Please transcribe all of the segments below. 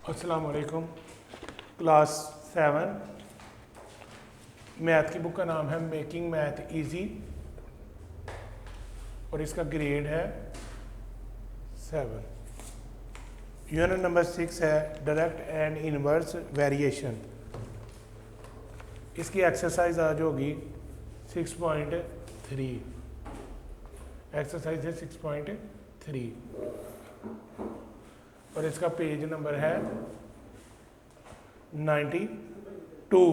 अस्सलाम वालेकुम। Class 7 math की बुक का नाम है मेकिंग मैथ इजी और इसका ग्रेड है 7। यूनिट नंबर 6 है डायरेक्ट एंड इनवर्स वेरिएशन। इसकी एक्सरसाइज आज होगी 6.3। एक्सरसाइज है 6.3 और इसका पेज नंबर है 92।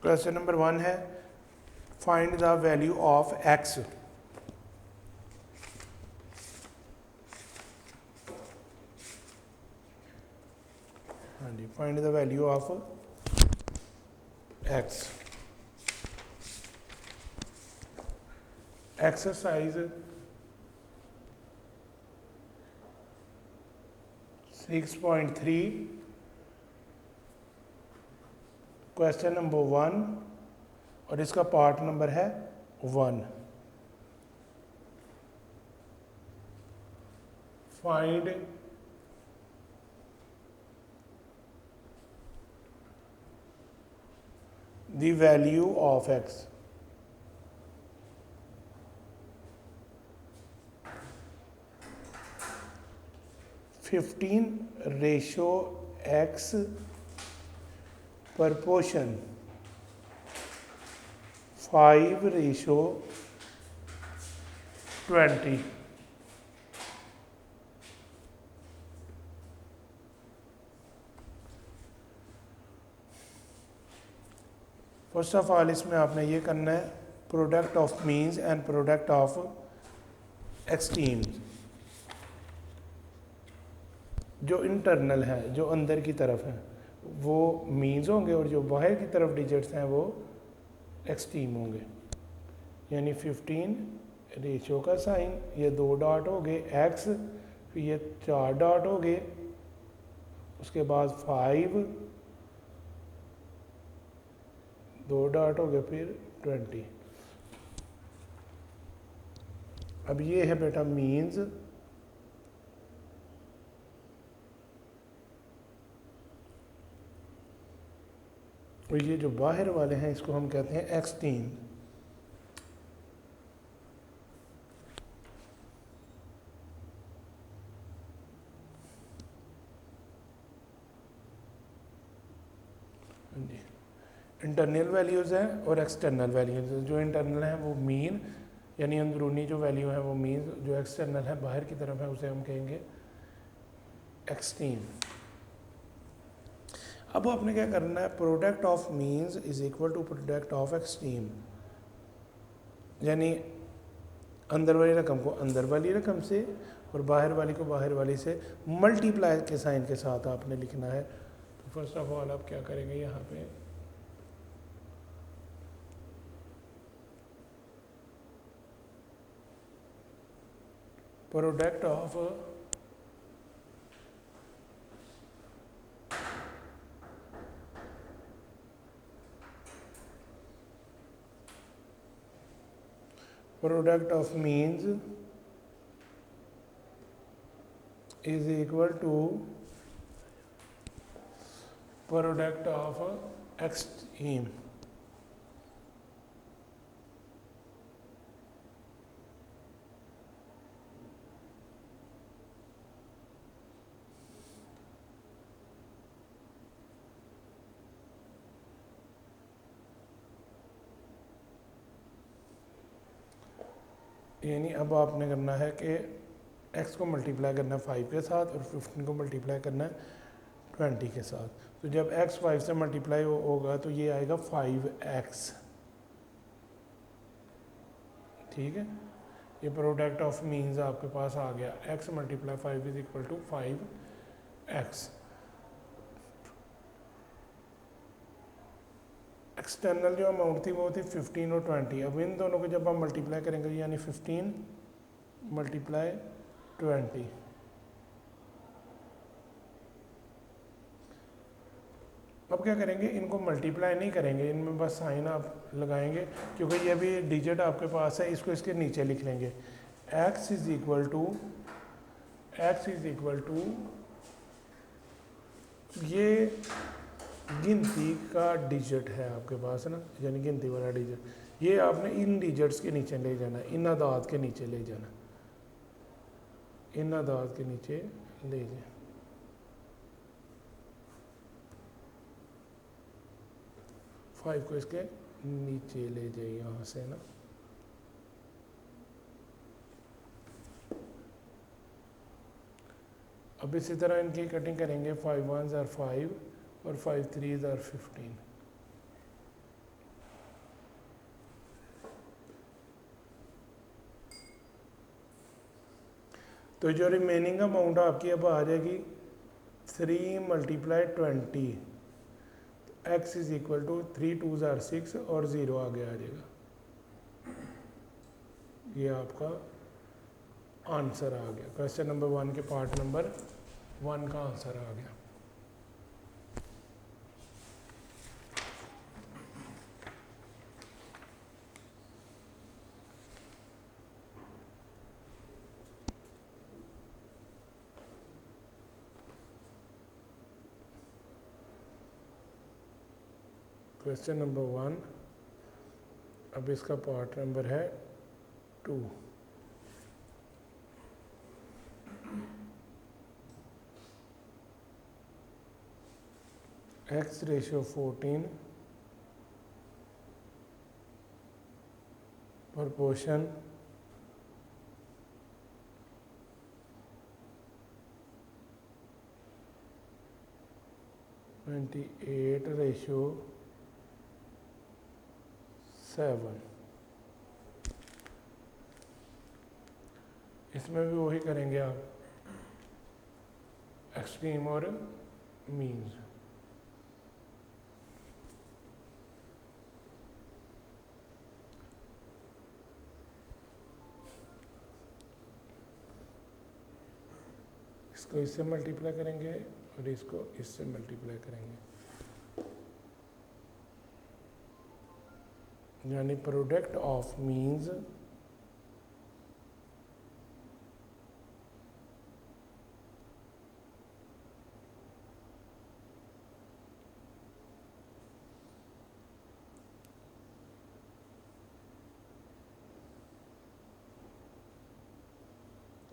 क्वेश्चन नंबर 1 है find the value of X. हाँ जी, find the value of X. Exercise 6.3 question number 1 और इसका पार्ट नंबर है 1। Find the value of X. Fifteen ratio X proportion 5:20। First of all इसमें आपने ये करना है product of means and product of extremes. जो इंटरनल है, जो अंदर की तरफ है, वो मीन्स होंगे और जो बाहर की तरफ डिजिट्स हैं वो एक्सट्रीम होंगे। यानी 15 रेशियो का साइन, ये 2 डॉट हो गए एक्स, फिर ये 4 डॉट हो गए, उसके बाद 5, 2 डॉट हो गए, फिर 20। अब ये है बेटा मीन्स, और ये जो बाहर वाले हैं इसको हम कहते हैं एक्सट्रीम। इंटरनल वैल्यूज़ हैं और एक्सटर्नल वैल्यूज़। जो इंटरनल है वो मीन, यानी अंदरूनी जो वैल्यू है वो मीन, जो एक्सटर्नल है बाहर की तरफ है उसे हम कहेंगे एक्सट्रीम। अब आपने क्या करना है, product of means is equal to product of extreme. यानी अंदर वाली रकम को अंदर वाली रकम से और बाहर वाली को बाहर वाली से मल्टीप्लाई के साइन के साथ आपने लिखना है। तो फर्स्ट ऑफ ऑल आप क्या करेंगे, यहाँ पे product of means is equal to product of extreme. यानी अब आपने करना है कि x को मल्टीप्लाई करना है 5 के साथ और 15 को मल्टीप्लाई करना है 20 के साथ। तो जब x 5 से मल्टीप्लाई होगा तो ये आएगा 5x। ठीक है, ये प्रोडक्ट ऑफ मीन्स आपके पास आ गया। x multiply 5 is equal to 5x। External जो अमाउंट थी वो थी 15 और 20। अब इन दोनों को जब हम मल्टीप्लाई करेंगे यानी 15 मल्टीप्लाई 20, अब क्या करेंगे, इनको मल्टीप्लाई नहीं करेंगे, इनमें बस साइन आप लगाएंगे क्योंकि ये भी डिजिट आपके पास है, इसको इसके नीचे लिख लेंगे। x इज इक्वल टू ये गिनती का डिजिट है आपके पास ना, यानी गिनती वाला डिजिट, ये आपने इन डिजिट्स के नीचे ले जाना, इन आदाद के नीचे ले जाना, इन आदाद के नीचे ले जाए। फाइव को इसके नीचे ले जाए यहाँ से ना। अब इसी तरह इनकी कटिंग करेंगे, 5 1s are 5 और 5 3s are 15। तो जो रिमेनिंग अमाउंट आपकी अब आ जाएगी 3 × 20, x is equal to 3 2s are 6 और 0 आगे आ जाएगा। ये आपका आंसर आ गया, क्वेश्चन नंबर 1 के पार्ट नंबर 1 का आंसर आ गया। क्वेश्चन नंबर 1, अब इसका पार्ट नंबर है 2। x ratio 14 proportion 28:7। इसमें भी वही करेंगे आप, एक्सट्रीम और मीन्स। इसको इससे मल्टीप्लाई करेंगे और इसको इससे मल्टीप्लाई करेंगे, यानी product of means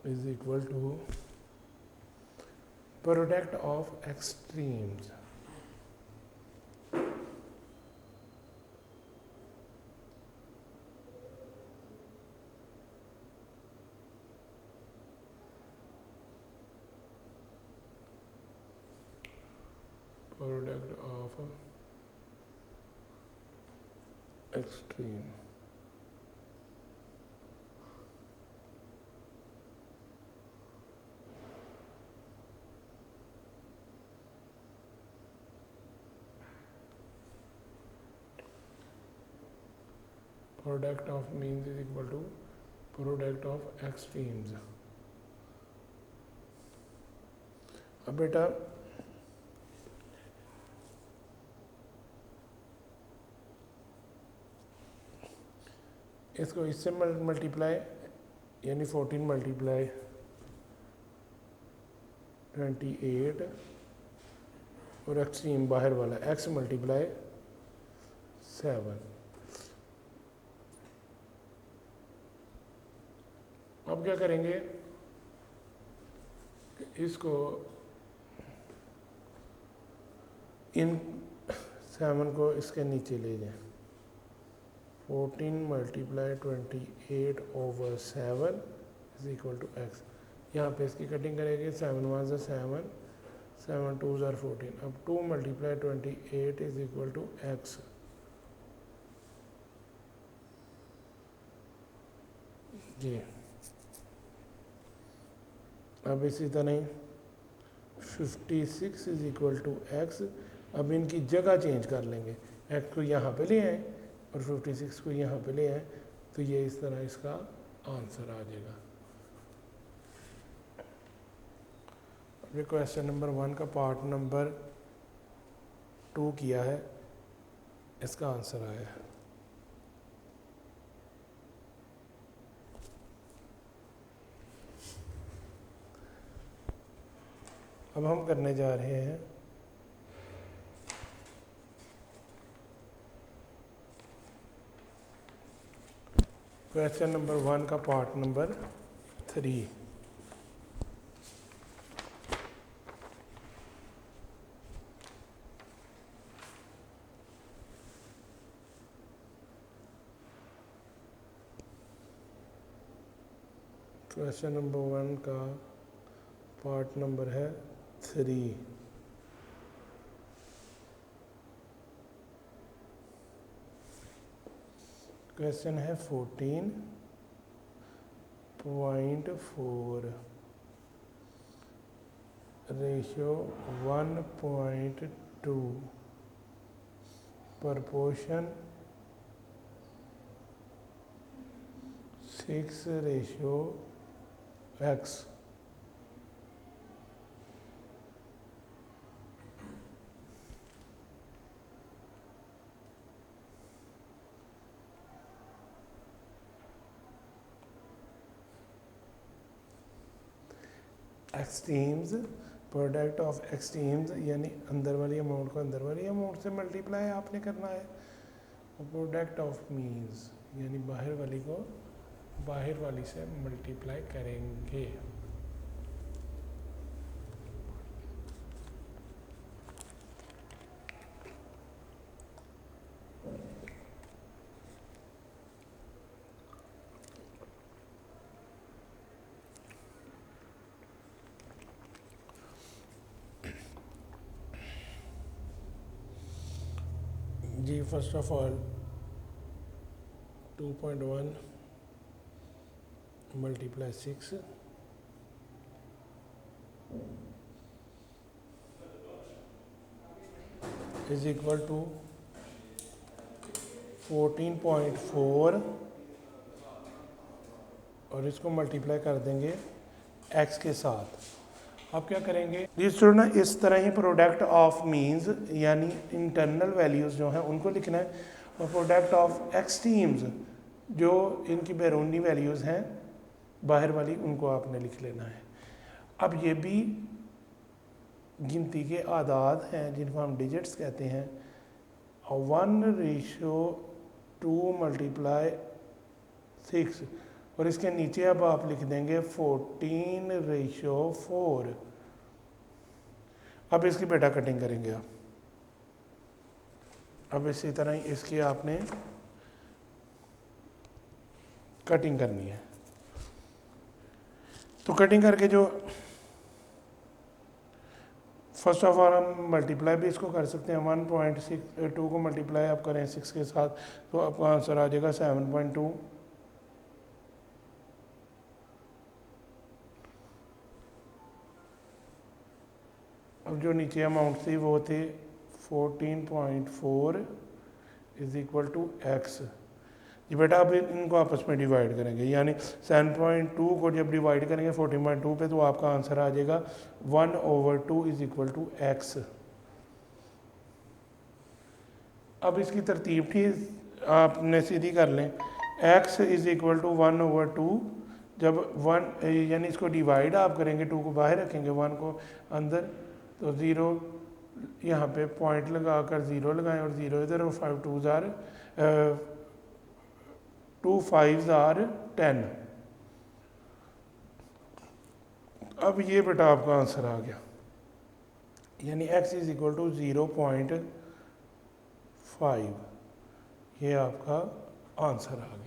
is equal to product of extremes. Product of extreme. Product of means is equal to product of extremes. अब बेटा इसको इससे मल्टीप्लाई, यानी 14 × 28 और एक्सट्रीम बाहर वाला x × 7। अब क्या करेंगे, इसको इन 7 को इसके नीचे ले जाएं, 14 × 28/7 इज इक्वल टू x। यहाँ पे इसकी कटिंग करेंगे, 7 1s are 7, 7 2s are 14। अब 2 × 28 इज इक्वल टू x। जी अब इसी तरह 56 इज इक्वल टू x। अब इनकी जगह चेंज कर लेंगे, x को यहाँ पे ले आए और 56 को यहाँ पे ले आए, तो ये इस तरह इसका आंसर आ जाएगा। अभी क्वेश्चन नंबर 1 का पार्ट नंबर 2 किया है, इसका आंसर आया है। अब हम करने जा रहे हैं क्वेश्चन नंबर 1 का पार्ट नंबर 3। क्वेश्चन नंबर 1 का पार्ट नंबर है 3। क्वेश्चन है 14.4 ratio 1.2 proportion 6 ratio x। Extremes, product of extremes यानी अंदर वाली अमाउंट को अंदर वाली अमाउंट से मल्टीप्लाई आपने करना है। और प्रोडक्ट ऑफ मीन्स यानी बाहर वाली को बाहर वाली से मल्टीप्लाई करेंगे। जी first of all 2.1 multiply 6 is equal to 14.4 और इसको मल्टीप्लाई कर देंगे x के साथ। अब क्या करेंगे जी स्टूडेंट, इस तरह ही प्रोडक्ट ऑफ मीन्स यानी इंटरनल वैल्यूज़ जो हैं उनको लिखना है, और प्रोडक्ट ऑफ एक्सट्रीम्स जो इनकी बैरूनी वैल्यूज़ हैं बाहर वाली उनको आपने लिख लेना है। अब ये भी गिनती के आदाद हैं जिनको हम डिजिट्स कहते हैं। 1:2 मल्टीप्लाई 6 और इसके नीचे अब आप लिख देंगे 14:4। अब इसकी बेटा कटिंग करेंगे आप। अब इसी तरह ही इसकी आपने कटिंग करनी है। तो कटिंग करके जो फर्स्ट ऑफ ऑल हम मल्टीप्लाई भी इसको कर सकते हैं। 1.2 को मल्टीप्लाई आप करें 6 के साथ तो आपका आंसर आ जाएगा 7.2। अब जो नीचे अमाउंट थी वो थे 14.4 इज इक्वल टू x। जी बेटा अब इनको आपस में डिवाइड करेंगे, यानी 7.2 को जब डिवाइड करेंगे 14.2 पे तो आपका आंसर आ जाएगा 1/2 इज इक्वल टू x। अब इसकी तरतीब ठीक आपने सीधी कर लें। x इज इक्वल टू 1/2 जब 1 यानी इसको डिवाइड आप करेंगे, 2 को बाहर रखेंगे 1 को अंदर, तो 0 यहाँ पे पॉइंट लगा कर 0 लगाएं और 0 इधर और 5 2 5 आर 10। अब ये बेटा आपका आंसर आ गया, यानी x इज इक्वल टू 0.5। ये आपका आंसर आ गया।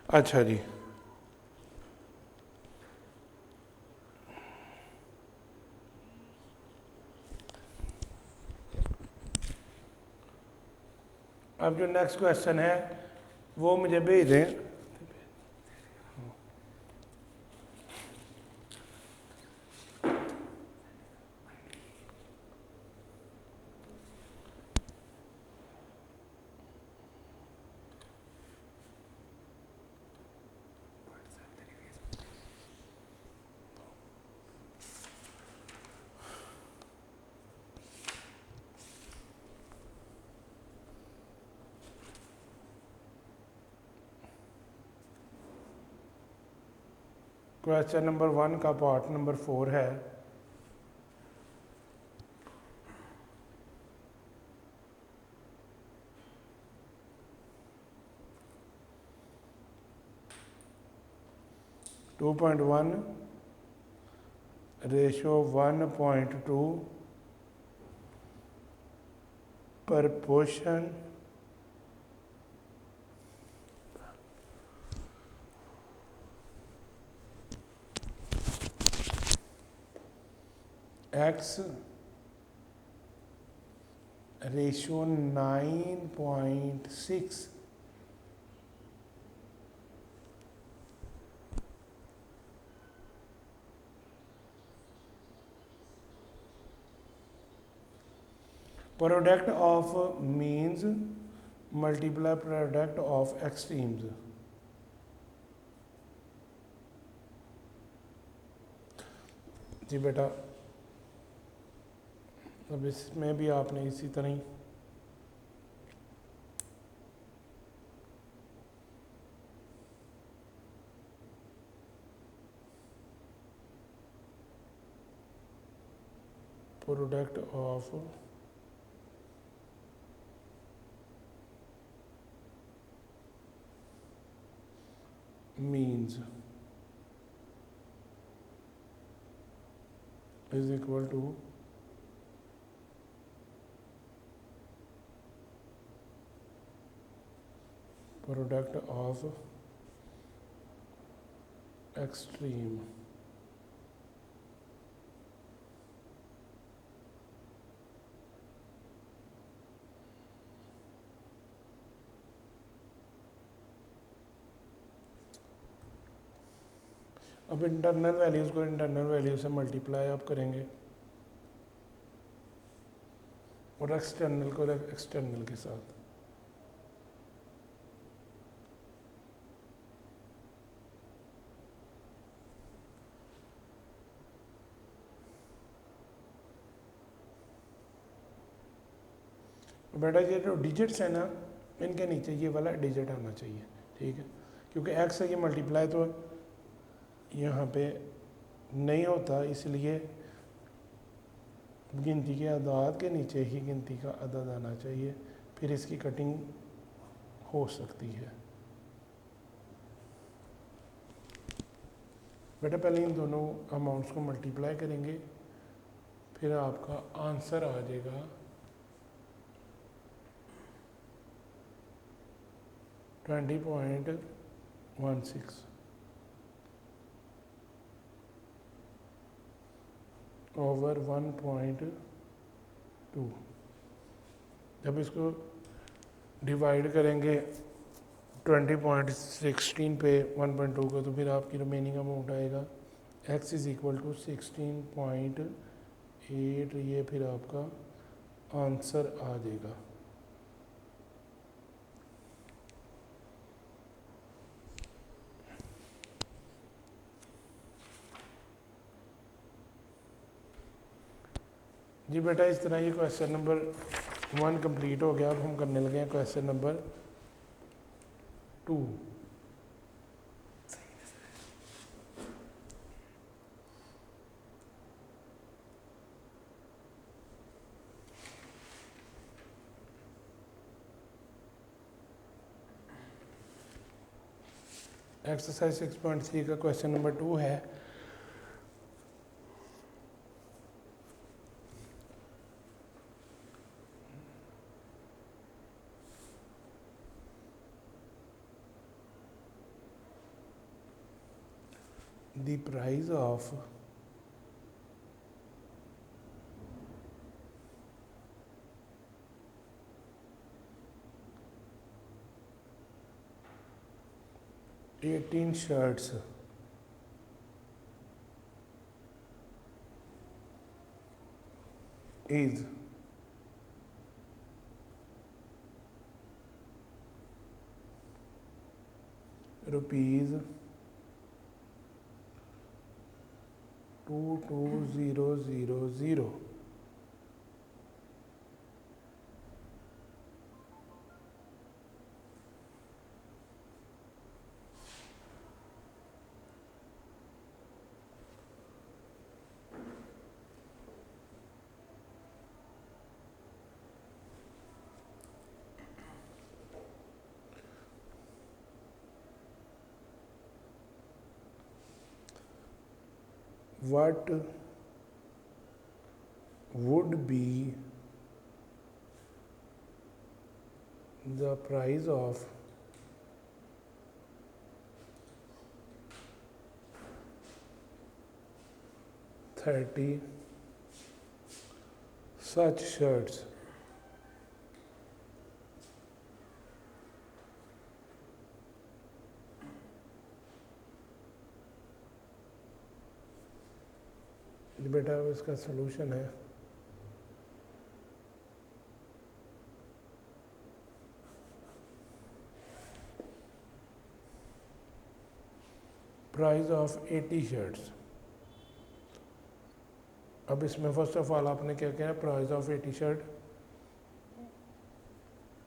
अच्छा जी, अब जो नेक्स्ट क्वेश्चन है वो मुझे भेज दें। क्वेश्चन नंबर 1 का पार्ट नंबर 4 है। Two point one ratio 1.2 proportion x ratio 9.6 product of means multiply product of extremes. जी बेटा, अब इसमें भी आपने इसी तरह ही product of means is equal to product of extreme। अब इंटरनल वैल्यूज़ को इंटरनल वैल्यू से मल्टीप्लाई आप करेंगे और एक्सटर्नल को एक्सटर्नल के साथ। बेटा ये जो डिजिट्स है ना, इनके नीचे ये वाला डिजिट आना चाहिए, ठीक है, क्योंकि एक्स से ये मल्टीप्लाई तो यहाँ पे नहीं होता, इसलिए गिनती के अदाद के नीचे ही गिनती का अदद आना चाहिए, फिर इसकी कटिंग हो सकती है। बेटा पहले इन दोनों अमाउंट्स को मल्टीप्लाई करेंगे, फिर आपका आंसर आ जाएगा 20.16 ओवर 1.2। जब इसको डिवाइड करेंगे 20.16 पे 1.2 को, तो फिर आपकी रिमेनिंग अमाउंट आएगा x इज़ इक्वल टू 16.8। ये फिर आपका आंसर आ जाएगा। जी बेटा, इस तरह ये क्वेश्चन नंबर 1 कंप्लीट हो गया। अब हम करने लगे हैं क्वेश्चन नंबर 2। एक्सरसाइज 6.3 का क्वेश्चन नंबर 2 है। The price of shirts is rupees 22,000। what would be the price of $30 such shirts? बेटा इसका सलूशन है प्राइस ऑफ 80 शर्ट्स। अब इसमें फर्स्ट ऑफ ऑल आपने क्या किया है, प्राइस ऑफ 80 शर्ट,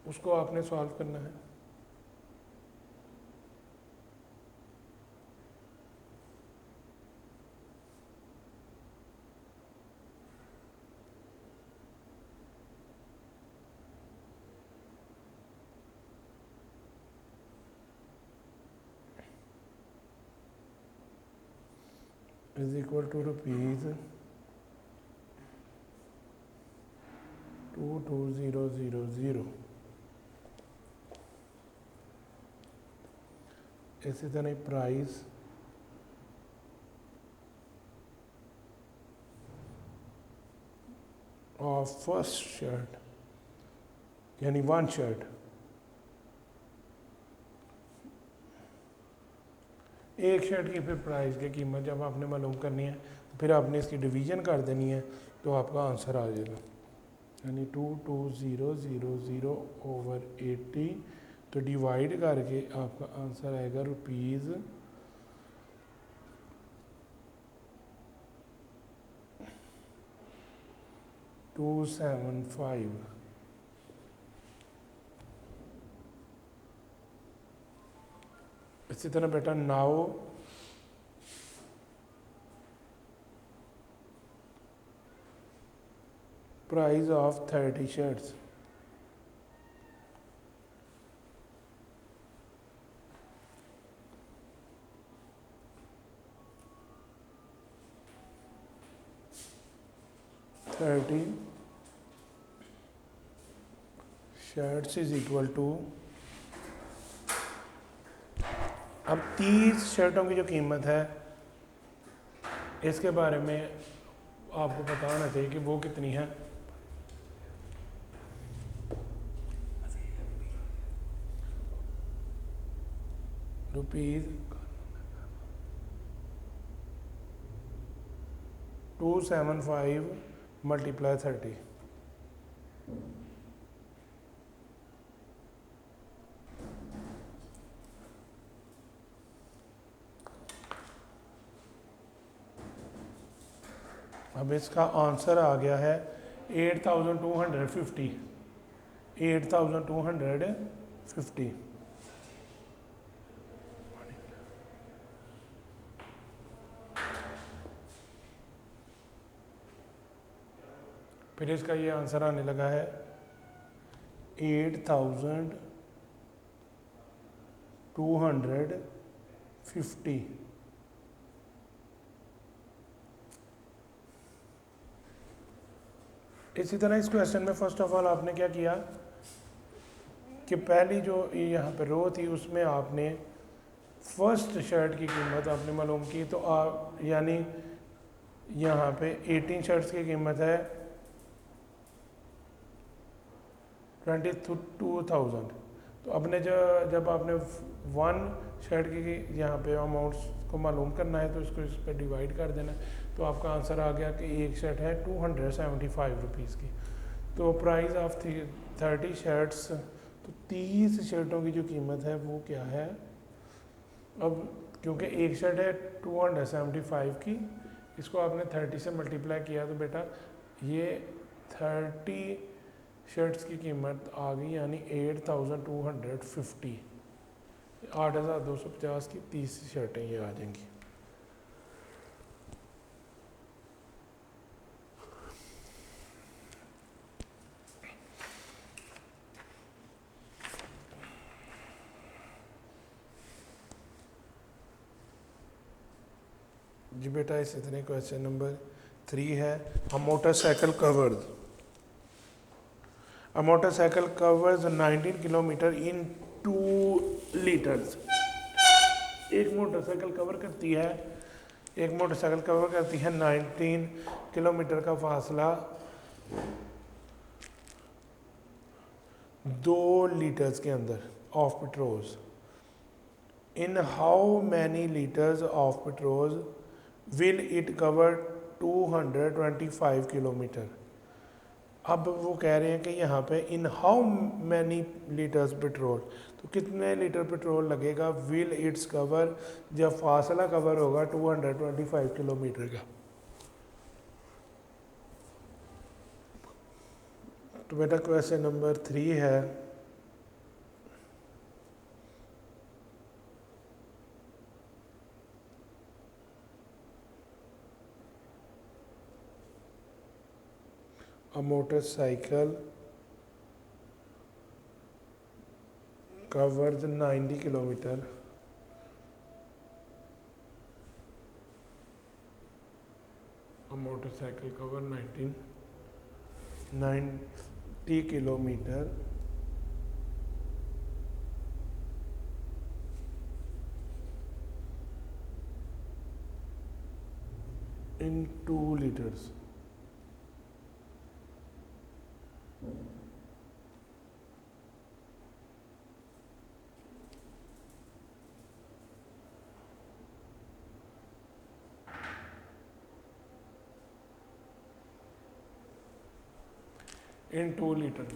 उसको आपने सॉल्व करना है। Is equal to rupees 22000। इसी तरह प्राइस ऑफ फर्स्ट शर्ट यानी 1 शर्ट, एक शर्ट की फिर प्राइस की कीमत जब आपने मालूम करनी है फिर आपने इसकी डिवीज़न कर देनी है तो आपका आंसर आ जाएगा, यानी 22000/80 तो डिवाइड करके आपका आंसर आएगा रुपीज़ 275। इसी तरह बेटा now price of 30 shirts. $30 shirts is equal to, अब 30 शर्टों की जो कीमत है इसके बारे में आपको पता होना चाहिए कि वो कितनी है। रुपीज़ 275 × 30। अब इसका आंसर आ गया है 8250। 8250। फिर इसका ये आंसर आने लगा है 8250। इसी तरह इस क्वेश्चन में फर्स्ट ऑफ ऑल आपने क्या किया कि पहली जो यहाँ पे रो थी उसमें आपने फर्स्ट शर्ट की कीमत आपने मालूम की, तो यानी यहाँ पे 18 शर्ट्स की कीमत है 22,000। तो अपने जब आपने 1 शर्ट की यहाँ पे अमाउंट्स को मालूम करना है तो इसको इस पर डिवाइड कर देना है, तो आपका आंसर आ गया कि एक शर्ट है 275 रुपीज़ की। तो प्राइस ऑफ 30 शर्ट्स, तो 30 शर्टों की जो कीमत है वो क्या है। अब क्योंकि एक शर्ट है 275 की, इसको आपने 30 से मल्टीप्लाई किया तो बेटा ये 30 शर्ट्स की कीमत आ गई यानी 8250। 8250 की 30 शर्टें ये आ जाएंगी। जी बेटा इस इतने क्वेश्चन नंबर 3 है। अ motorcycle covers A motorcycle covers 19 kilometre in 2 litres. एक मोटरसाइकिल कवर करती है 19 किलोमीटर का फासला 2 लीटर्स के अंदर of petrol. In how many litres of petrol will it cover 225 kilometre. अब वो कह रहे हैं कि यहाँ पे इन हाउ मैनी लीटर्स पेट्रोल, तो कितने लीटर पेट्रोल लगेगा विल इट्स कवर, जब फासला कवर होगा 225 किलोमीटर का। तो बेटा क्वेश्चन नंबर 3 है, a motorcycle covers 90 kilometer a motorcycle cover 90 kilometer in 2 liters। In 2 litre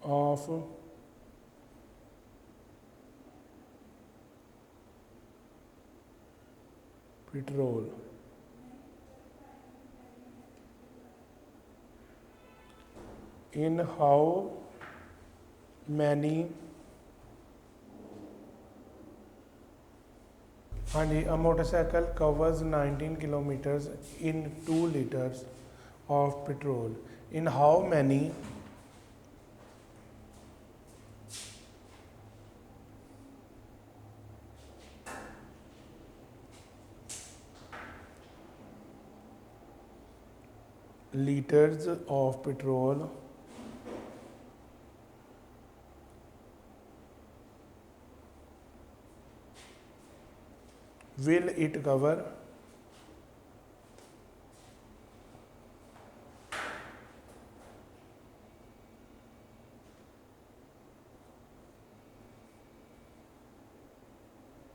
of petrol in how many, हाँ जी, a motorcycle covers 19 kilometres in 2 litres of petrol in how many litres of petrol will it cover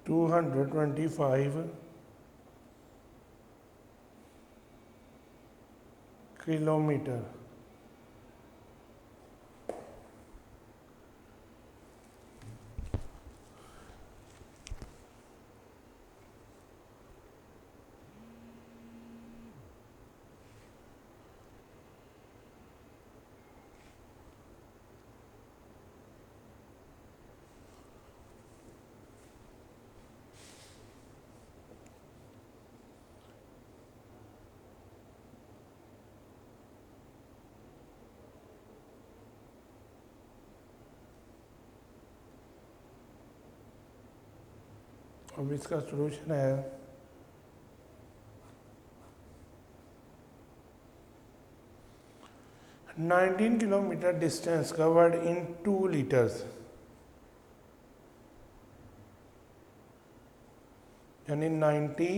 225 kilometre. अब इसका solution है, nineteen kilometre distance covered in 2 litres, यानी 90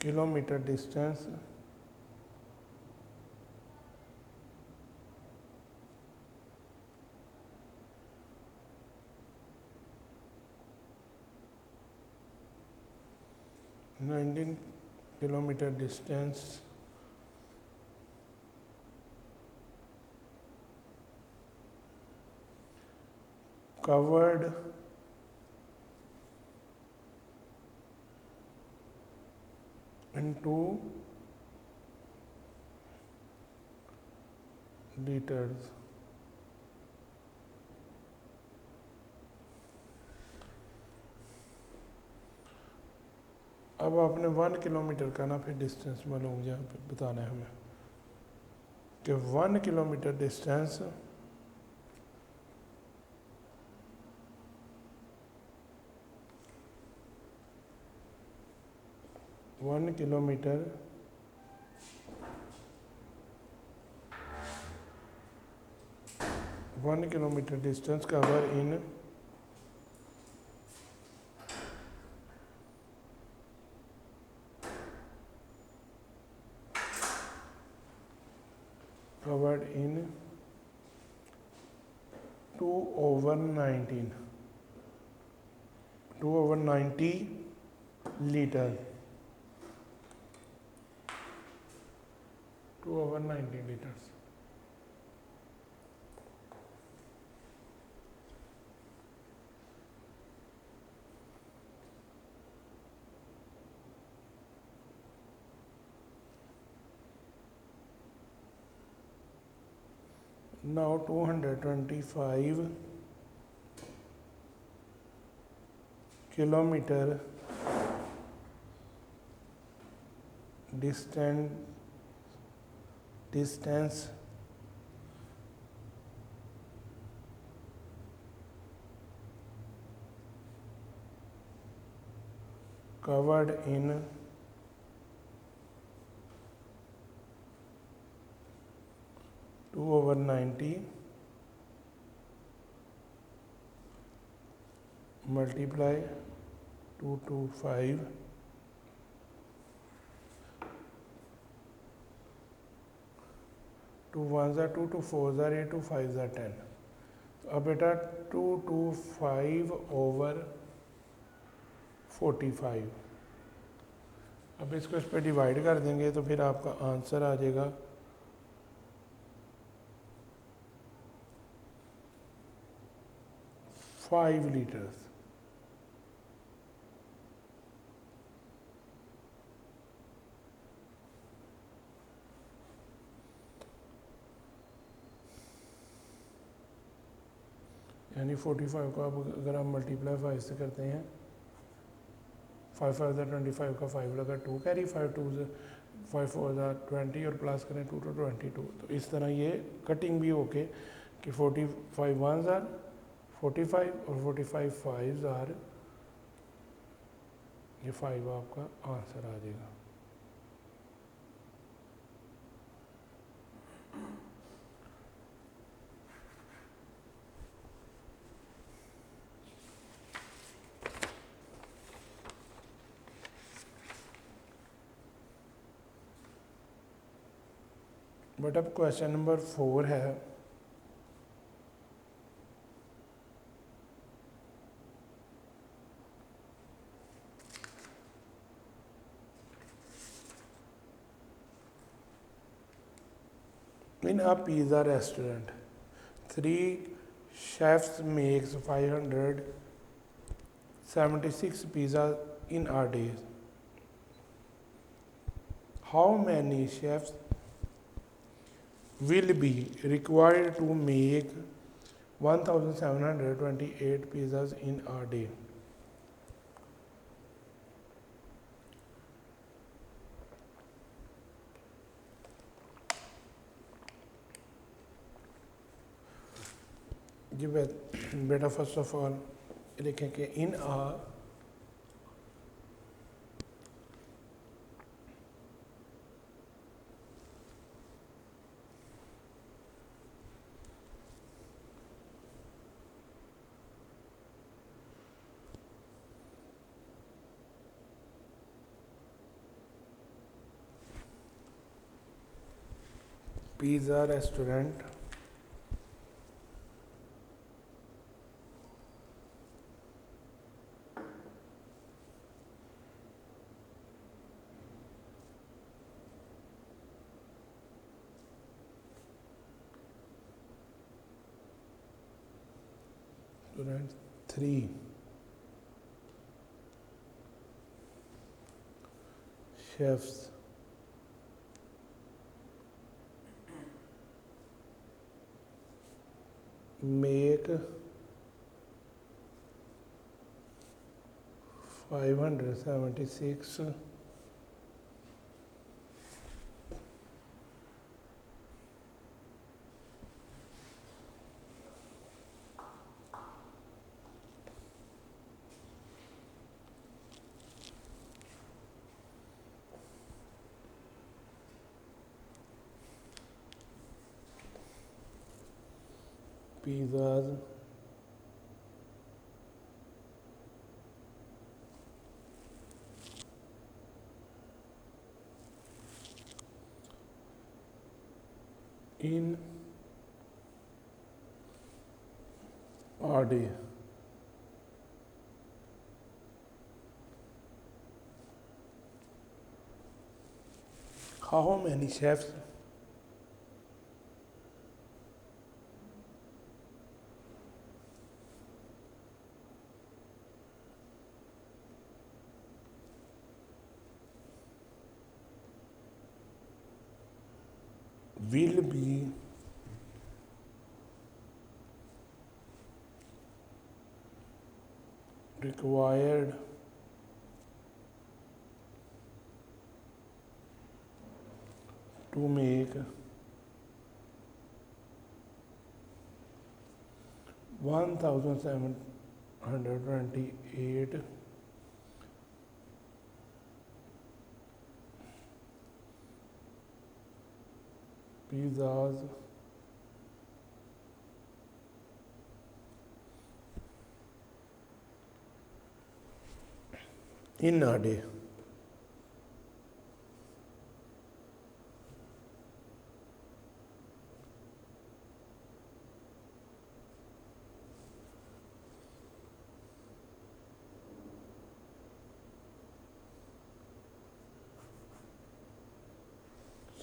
kilometre distance kilometre distance covered in 2 litres. अब आपने 1 kilometre का ना फिर distance मालूम यहाँ पे बताना है हमें कि 1 kilometre distance 1 kilometre distance cover in covered in 2/19 2/90 litre 2/90 litres. Now 225 kilometer distance covered in 2/90 multiply 225 2 1s are 2 2 4s are 8 2 5s are 10। तो अब बेटा 225/45। अब इसको इस पर डिवाइड कर देंगे तो फिर आपका आंसर आ जाएगा 5 लीटर्स। यानी 45 को आप अगर आप मल्टीप्लाई 5 से करते हैं 5 5 25 का 5 लगा 2 कैरी 5 2 5 4 20 और प्लस करें 2 to 22। तो इस तरह ये कटिंग भी होके कि 45 1s आर 45 और 45 5s आर ये 5 आपका आंसर आ जाएगा। बट अब क्वेश्चन नंबर 4 है in a pizza restaurant 3 chefs makes 576 pizzas in a day। How many chefs will be required to make 1728 pizzas in a day। जी बेटा फर्स्ट ऑफ ऑल लिखें कि in a pizza restaurant restaurant 3 chefs make 576 pizzas in a day. How many chefs will be required to make 1728 pizzas in a day?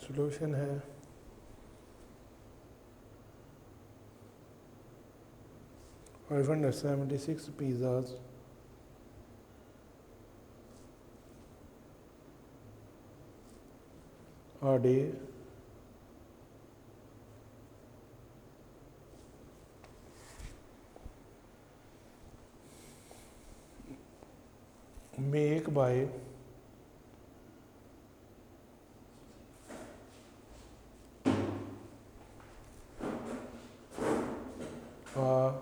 Solution है 576 pizzas a day make by a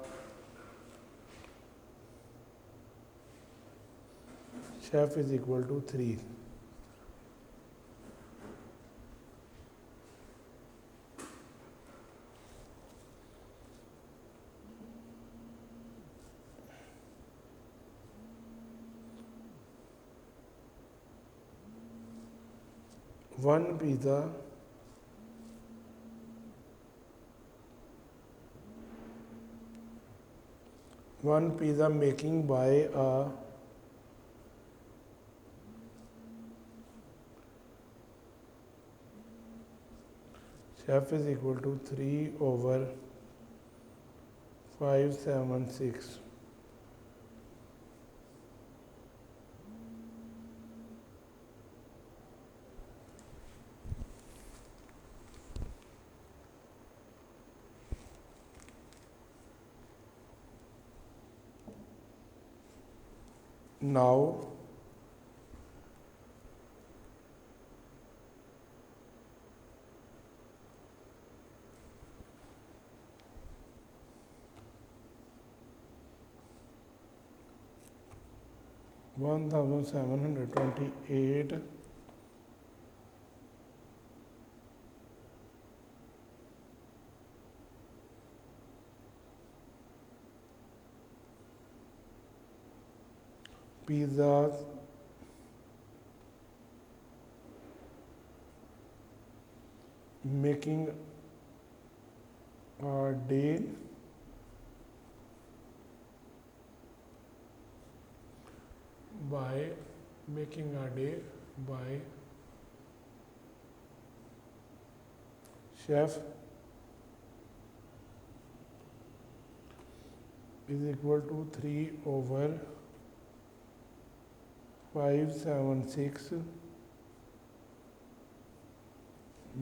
chef is equal to 3. One pizza making by a chef is equal to 3 over 576. Now 1728 pizzas making a day by chef is equal to 3 over 576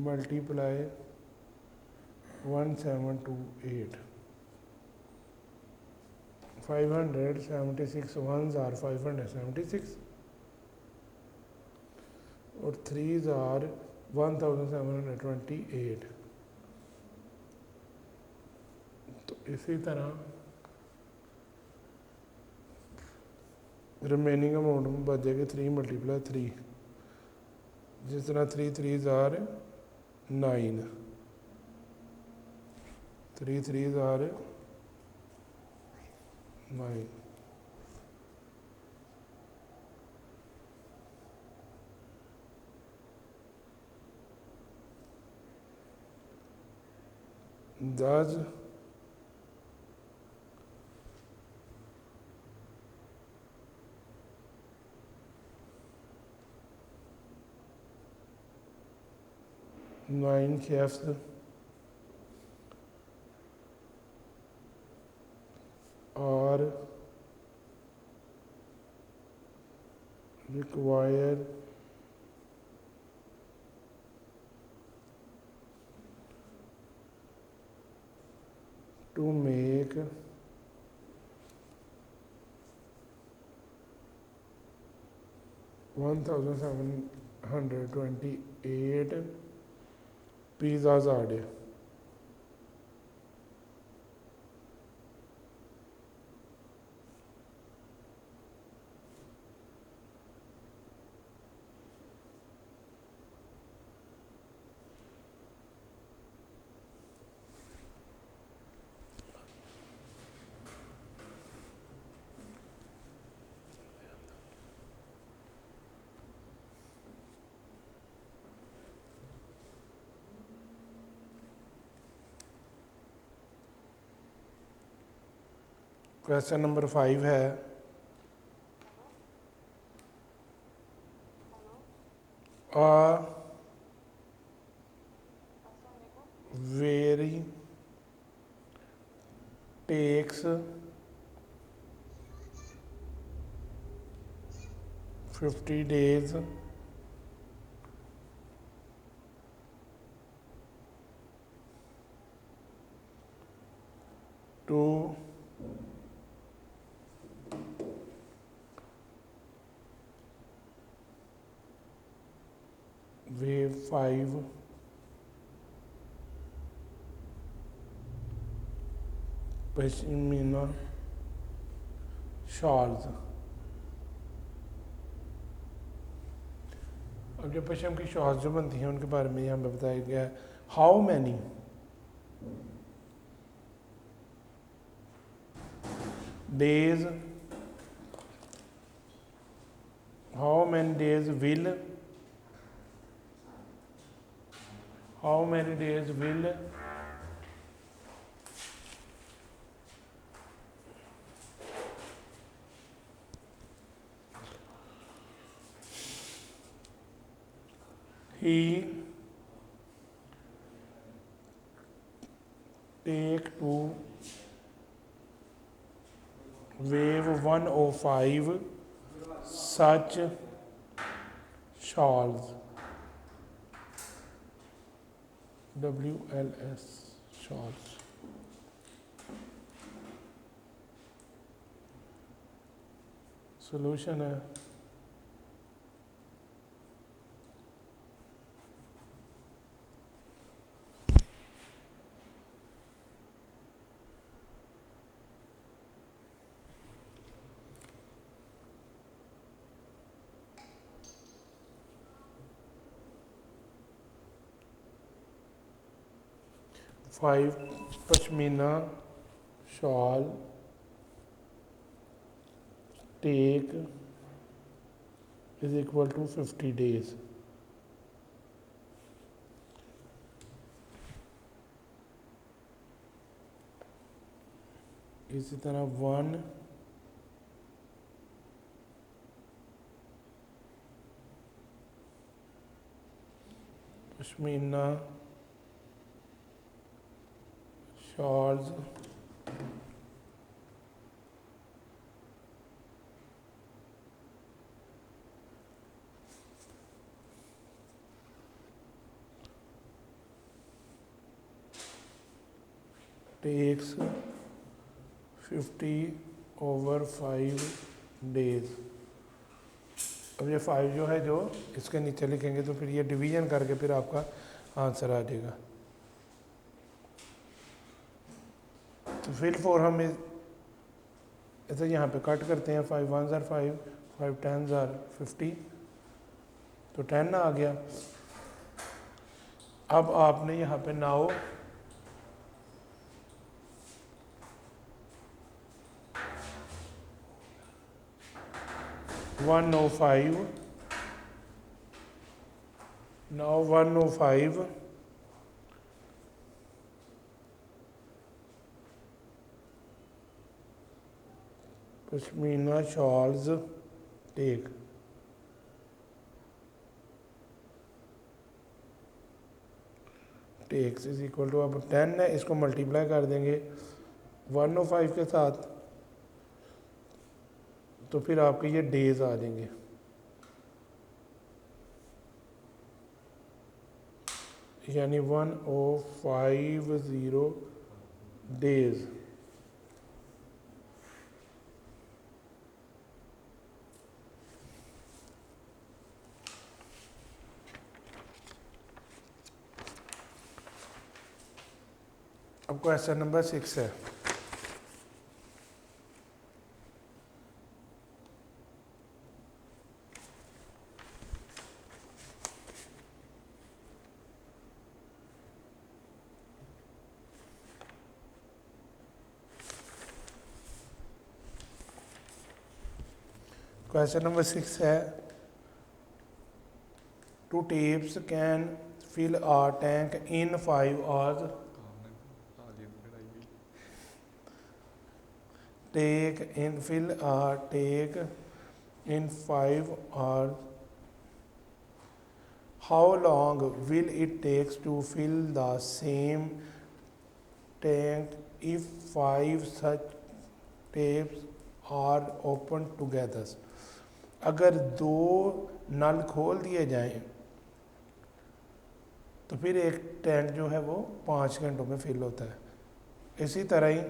multiply 1728. 576 ones are 576 और threes are 1728। तो इसी तरह remaining amount में बच जाएगी 3 × 3, जिस तरह 3 3s are 9, 3 3s are 9। Thus, nine chefs are required to make 1728 pizzas a day। Question number 5 है a very takes 50 days to weigh 5 pashmina shawls. अब जो पश्चिम की शॉल्स जो बनती हैं उनके बारे में यहाँ पे बताया गया है how many days, how many days will, how many days will he take to weigh 105 such shawls, WLS shawls। Solution है five pashmina shawl take is equal to 50 days. इसी तरह 1 pashmina shawls takes 50 over 5 days. अब ये 5 जो है जो इसके नीचे लिखेंगे तो फिर ये डिवीजन करके फिर आपका आंसर आ जाएगा। तो फिर 4 हम ऐसे यहाँ पे कट करते हैं, 5 1s are 5, 5 10s are 50, तो 10 आ गया। अब आपने यहाँ पे now 105, now 105 pashmina shawls take. Takes is equal to, अब 10 है, इसको मल्टीप्लाई कर देंगे 105 के साथ, तो फिर आपके ये डेज आ जाएंगे। यानी 1050 डेज। अब क्वेश्चन नंबर 6 है। क्वेश्चन नंबर 6 है, 2 taps can fill a tank in 5 hours। fill a tank in 5 hours। How long will it take to fill the same tank if 5 such taps are open together? अगर 2 नल खोल दिए जाएं तो फिर एक tank जो है वो 5 घंटों में फिल होता है। इसी तरह ही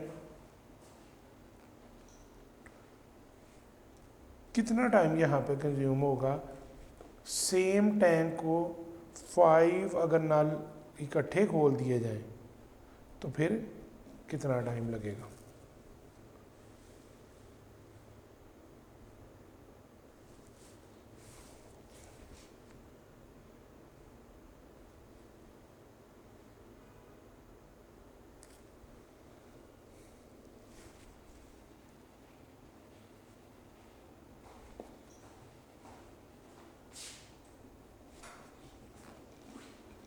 कितना टाइम यहाँ पे कंज्यूम होगा, सेम टैंक को 5 अगर नल इकट्ठे खोल दिए जाएं तो फिर कितना टाइम लगेगा।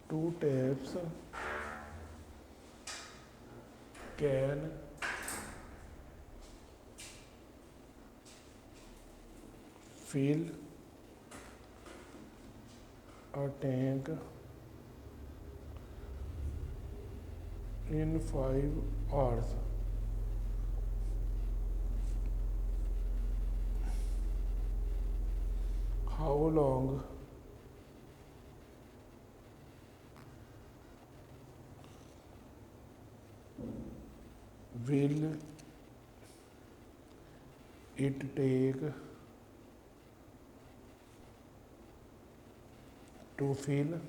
Two taps can fill a tank in 5 hours। How long will it take to fill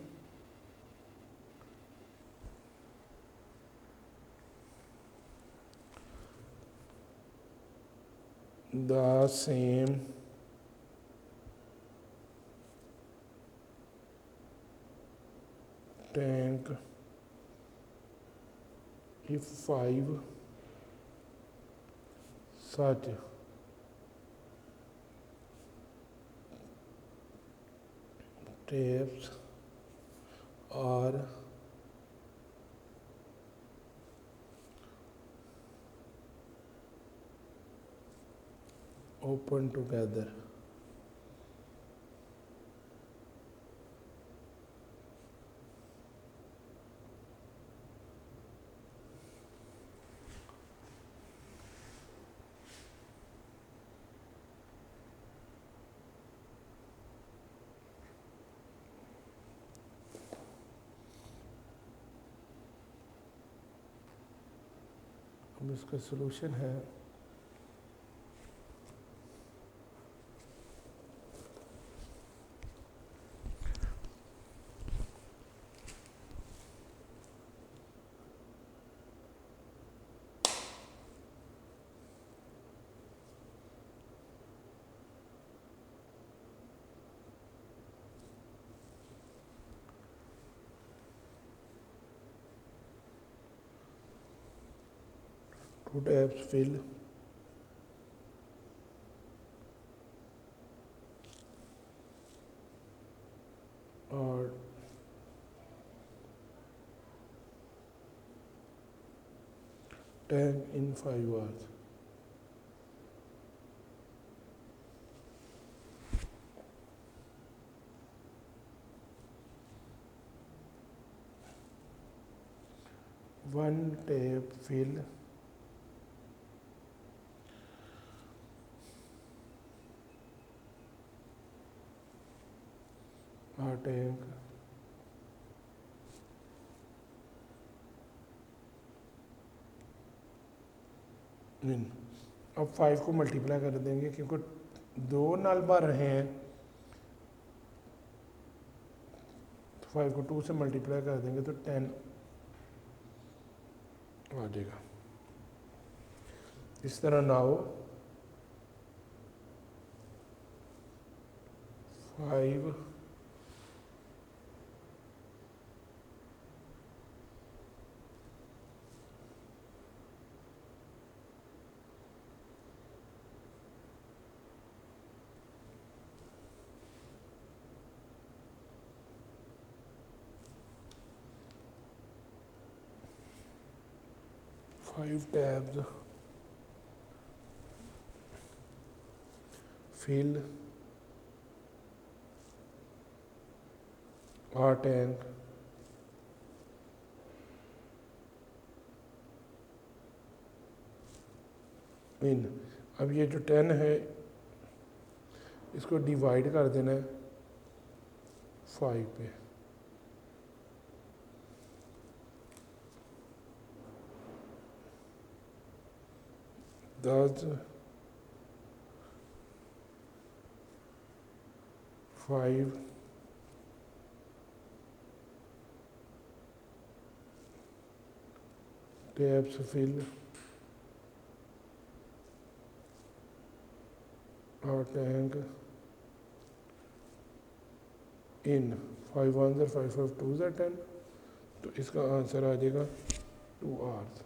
the same tank if 5 such taps are open together। अब इसका सलूशन है, two tabs fill or tank in 5 hours. One tab fill or tank इन। अब 5 को multiply कर देंगे क्योंकि 2 नाल भर रहे हैं, 5 को 2 से मल्टीप्लाई कर देंगे तो 10 आ जाएगा। इस तरह now 5 5 tabs fill or tank इन। अब ये जो 10 है इसको डिवाइड कर देना है 5 पे। Thus 5 tabs fill or tank in 5 1 5 5 2 10, तो इसका आंसर आ जाएगा 2 hours।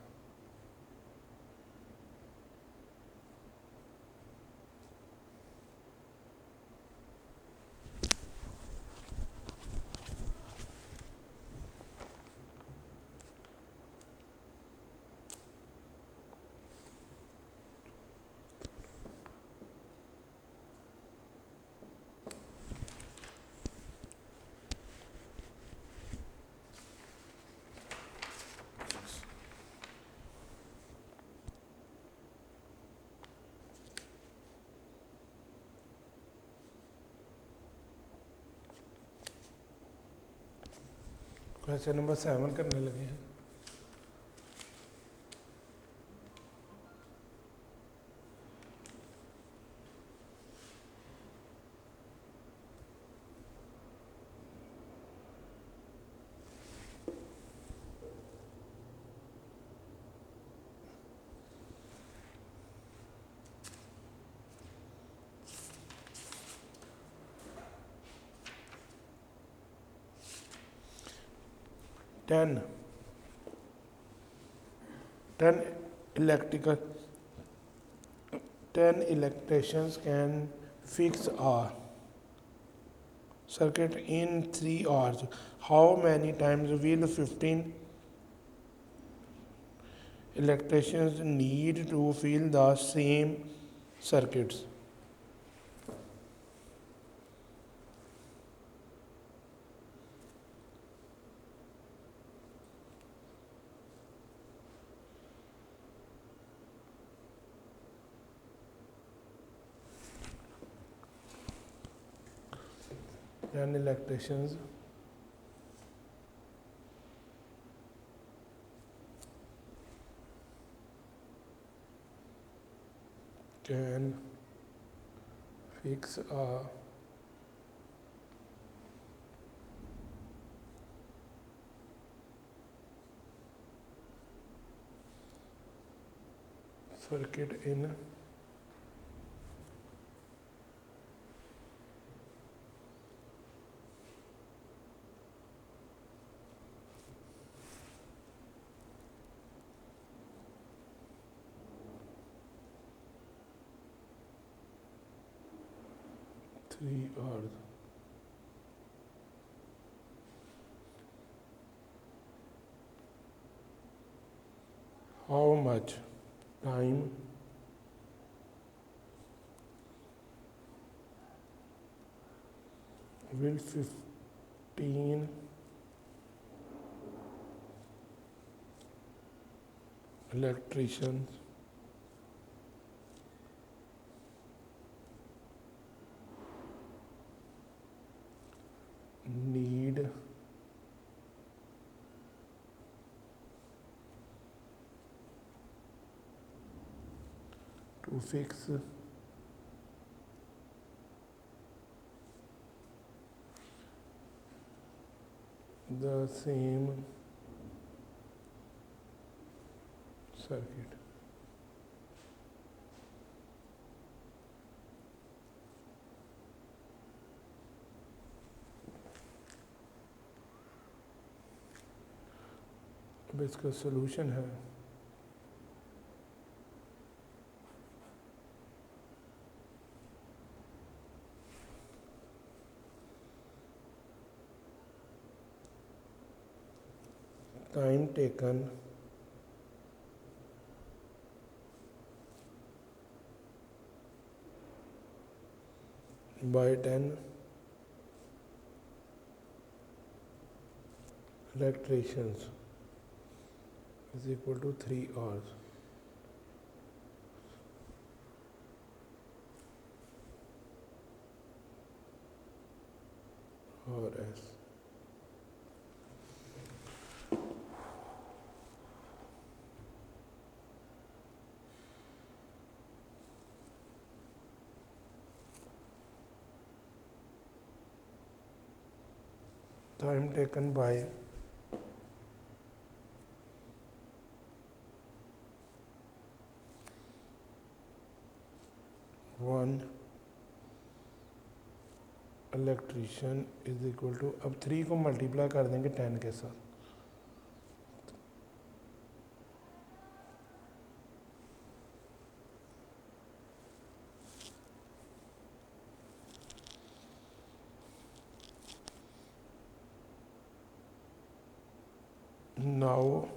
क्वेश्चन नंबर 7 करने लगे हैं। Ten electrical 10 electricians can fix a circuit in 3 hours. How many times will 15 electricians need to fill the same circuits? Ten electricians can fix a circuit in 3 hours. How much time will 15 electricians need to fix the same circuit? अब इसका solution है time taken by 10 electricians is equal to 3 hours. Or S. Time taken by one electrician is equal to, अब 3 को multiply कर देंगे 10 के साथ, now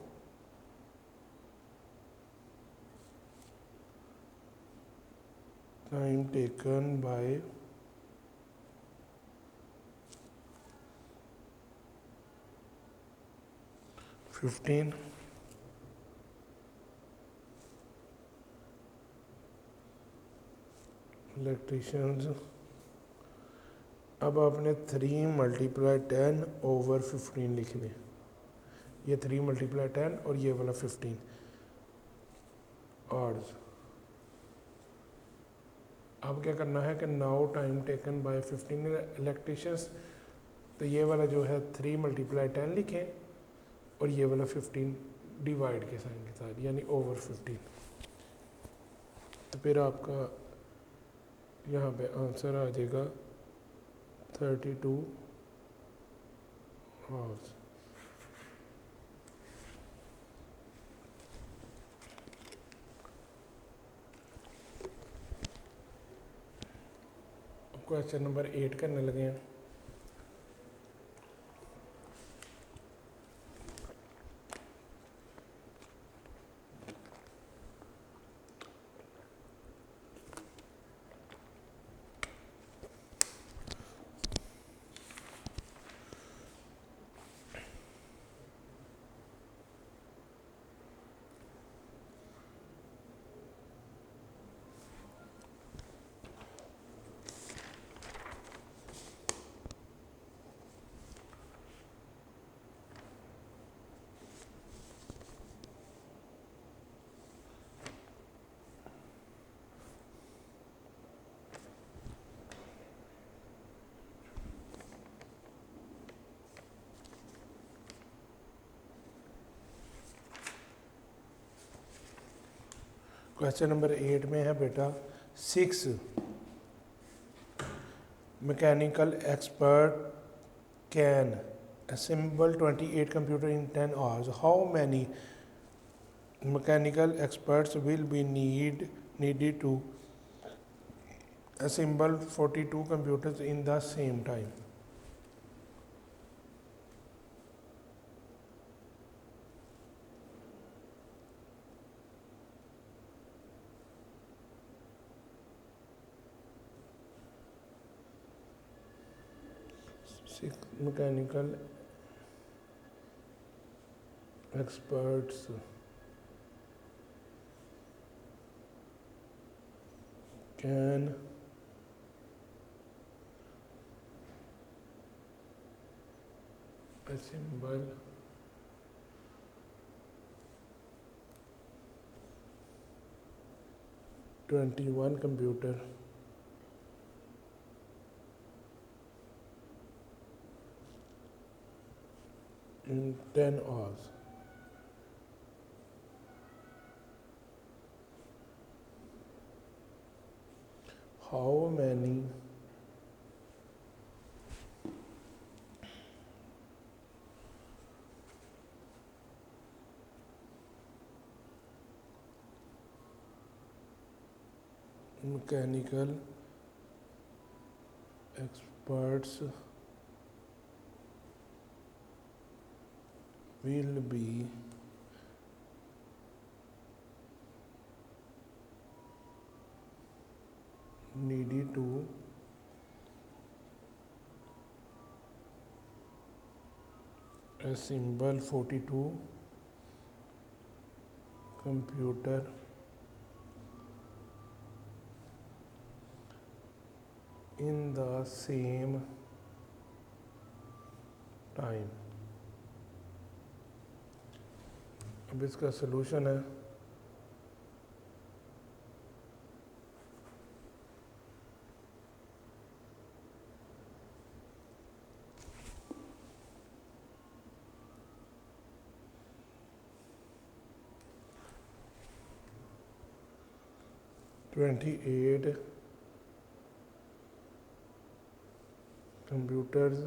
time taken by fifteen electricians. अब आपने 3 मल्टीप्लाई 10 ओवर 15 लिख लें, ये 3 मल्टीप्लाई 10 और ये वाला 15 आवर्स। अब क्या करना है कि now time taken by 15 electricians, तो ये वाला जो है 3 मल्टीप्लाई 10 लिखें और ये वाला 15 डिवाइड के साइन के साथ, यानी ओवर 15। तो फिर आपका यहाँ पे आंसर आ जाएगा 32 आवर्स। क्वेश्चन नंबर 8 करने लगे हैं। क्वेश्चन नंबर 8 में है बेटा 6 mechanical expert can assemble 28 computer in 10 hours. How many mechanical experts will be needed to assembled 42 computers in the same time. Six mechanical experts can assemble 21 computer in 10 hours. How many mechanical experts will be needed to assemble 42 computer in the same time. अब इसका solution है $28 computers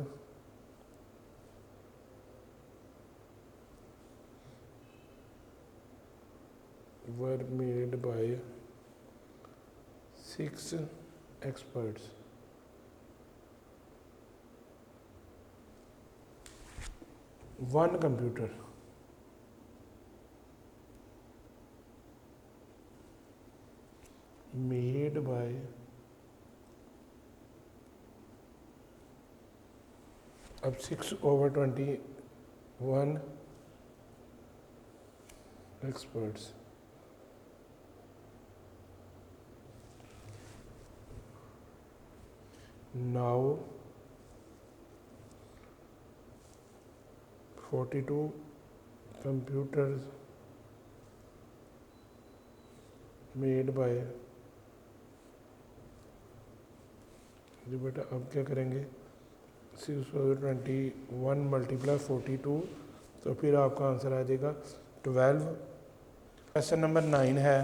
were made by 6 experts. One computer made by अब 6/21 experts. Now 42 computers made by जी बेटा अब क्या करेंगे 6/21 multiply 42 तो फिर आपका आंसर आ जाएगा 12। क्वेश्चन नंबर 9 है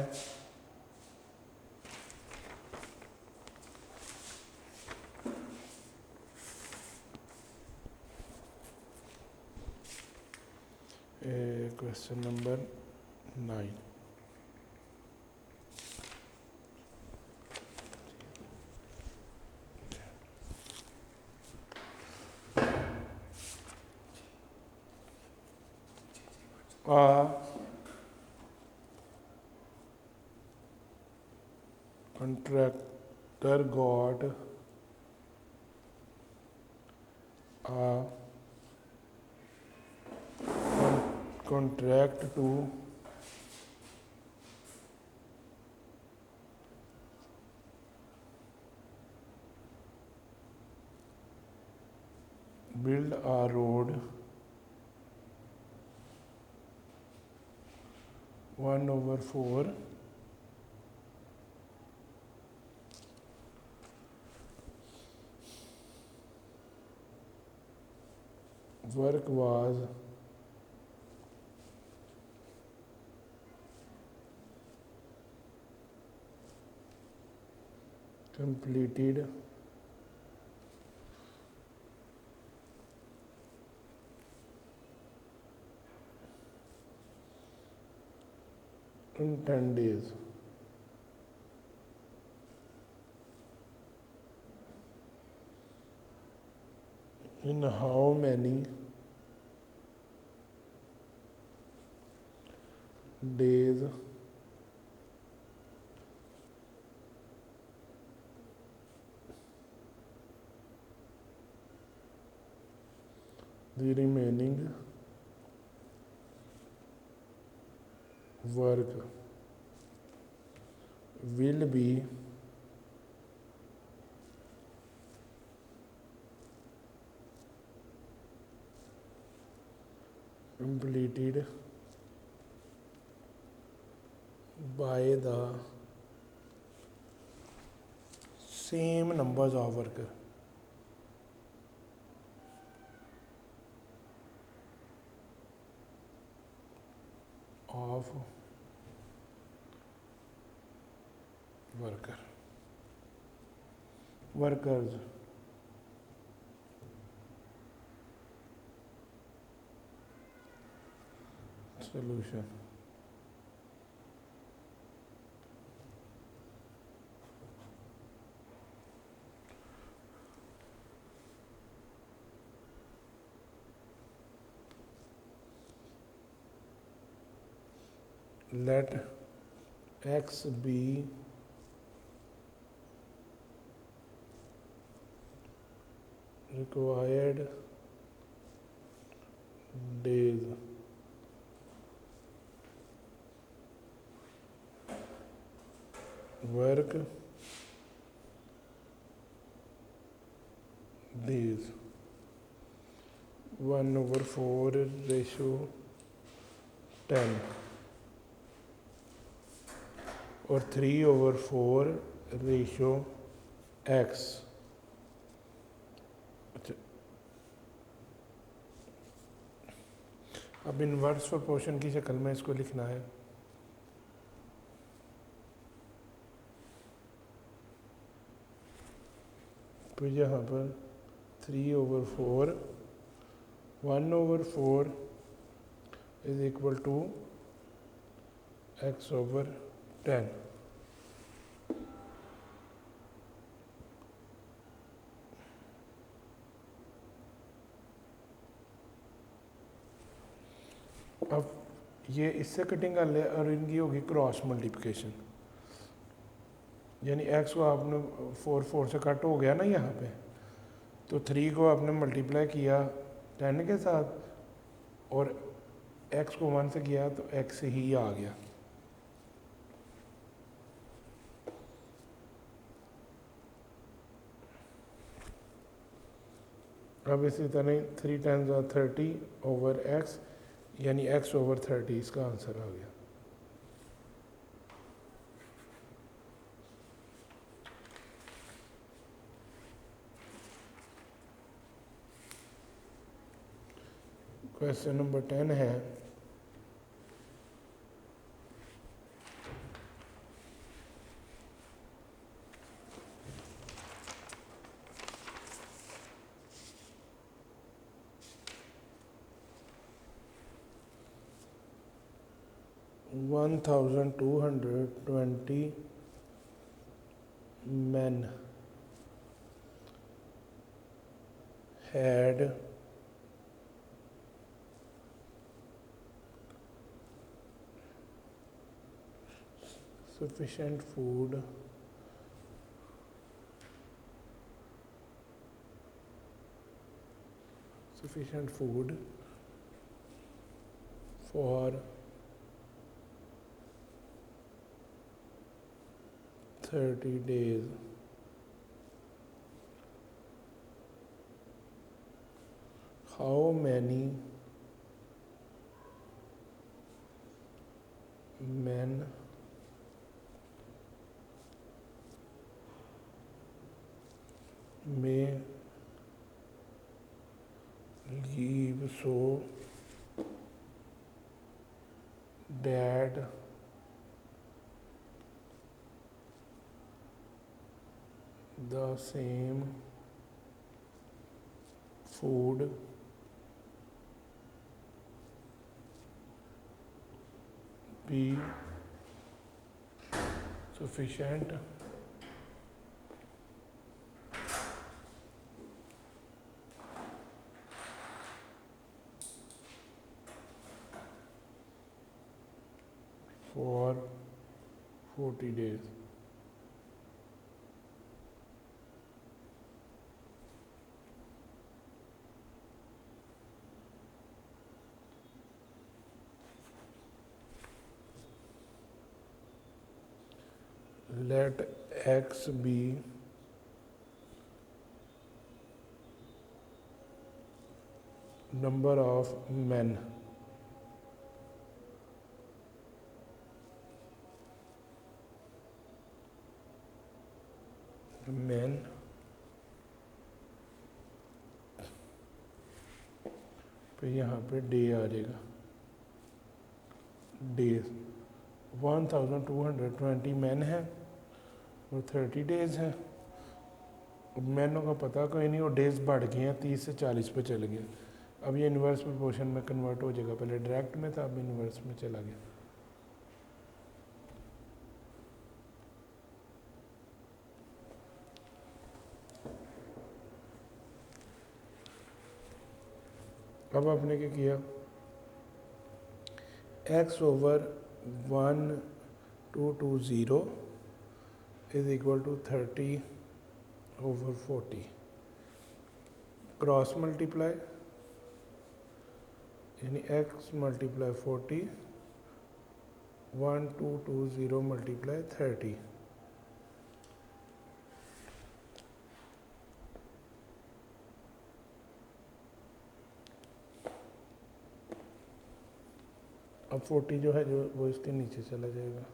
question number 9 contractor got a contract to build a road 1/4 work was completed in 10 days. in how many days the remaining work will be completed by the same numbers of workers. Of workers. Solution. Let x be required days work days 1/4 ratio 10 और 3/4 ratio x. अच्छा, अब inverse proportion की शक्ल में इसको लिखना है. तो यहाँ पर 3/4 1/4 इज इक्वल टू x/10. अब ये इससे कटिंग कर ले और इनकी होगी क्रॉस मल्टीप्लिकेशन, यानी x को आपने 4 से कट हो गया ना यहाँ पे, तो 3 को आपने मल्टीप्लाई किया 10 के साथ और x को 1 से किया तो x ही आ गया. अब इसी तरह 3 टाइम्स 30/x यानी x/30 इसका आंसर आ गया. क्वेश्चन नंबर 10 है, $1,220 men had sufficient food for 30 days. How many men may leave so that the same food be sufficient for 40 days. Let X be number of men पे यहाँ पे day आ जाएगा, days 1220 man है और 30 days है। मैनों का पता कोई नहीं, और डेज बढ़ गए हैं, 30 से 40 पे चले गए। अब ये इन्वर्स प्रोपोर्शन में कन्वर्ट हो जाएगा, पहले डायरेक्ट में था, अब इन्वर्स में चला गया। अब आपने क्या किया, x over 1220 is equal to 30 over 40, cross multiply यानी x मल्टीप्लाई 40, 1220 मल्टीप्लाई 30, अब 40 जो है जो वो इसके नीचे चला जाएगा।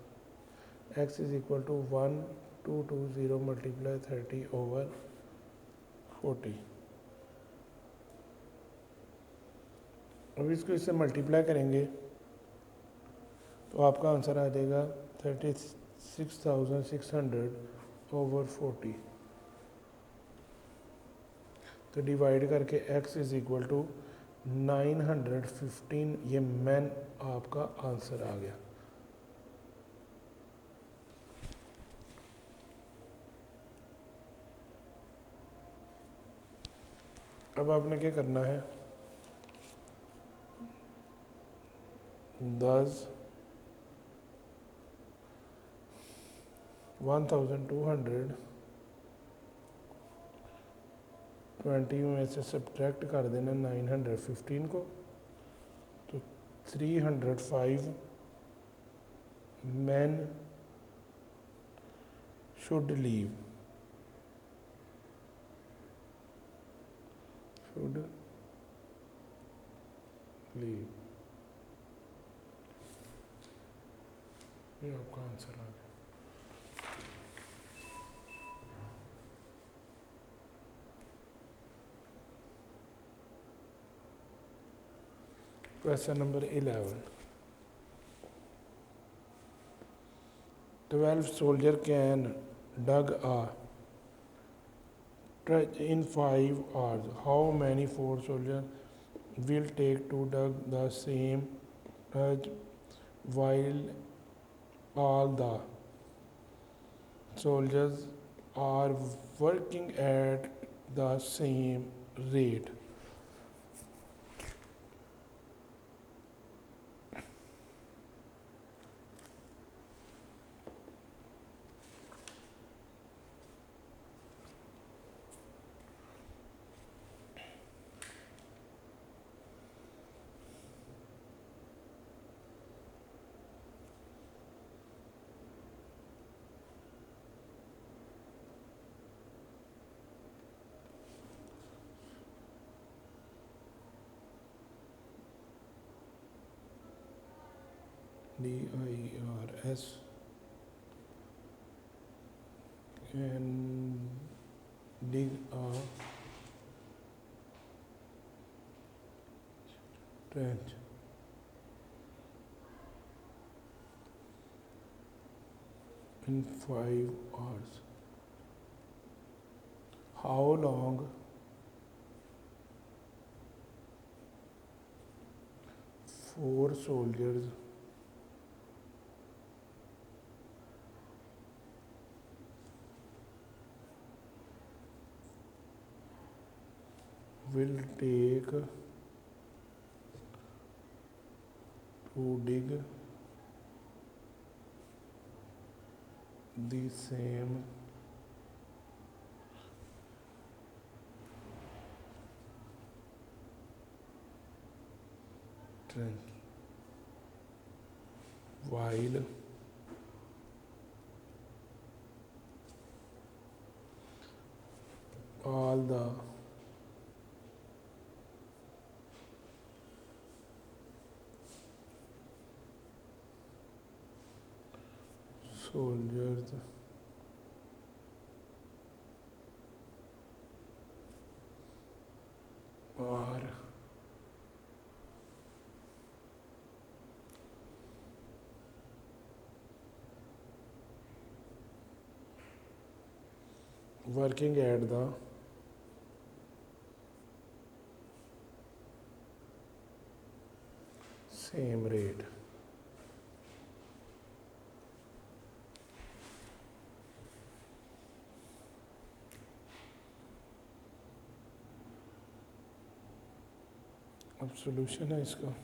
x is equal to 1220 multiply 30 over 40। अब इसको इससे मल्टीप्लाई करेंगे तो आपका आंसर आ जाएगा 36,600 ओवर 40। तो डिवाइड करके x इज इक्वल टू 915, ये मैन आपका आंसर आ गया। अब आपने क्या करना है, 1220 में से सब्ट्रैक्ट कर देना 915 को, तो 305 मैन शुड लीव, ये आपका आंसर आ गया। Question number 11, 12 soldier can dug a trench in 5 hours. How many 4 soldiers will take to dug the same trench while all the soldiers are working at the same rate? DIRS can dig a trench in 5 hours. How long 4 soldiers will take to dig the same strength while all the soldiers are working at the same rate. अब solution है इसका,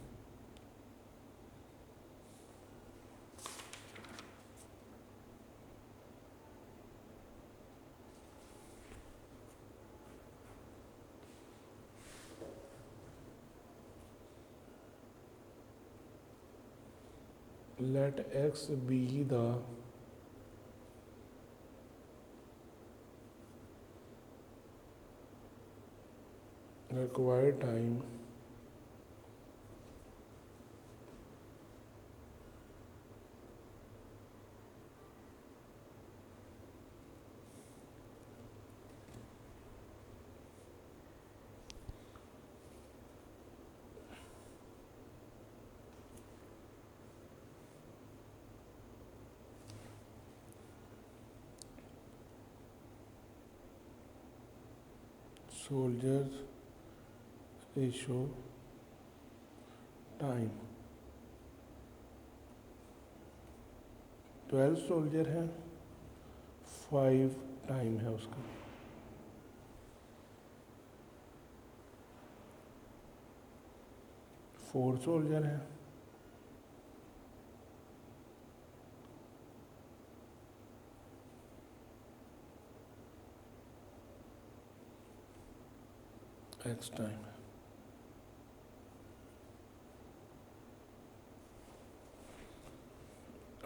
let x be the required time soldiers ratio time. 12 soldier हैं, 5 time है उसका। 4 soldier हैं, x time है।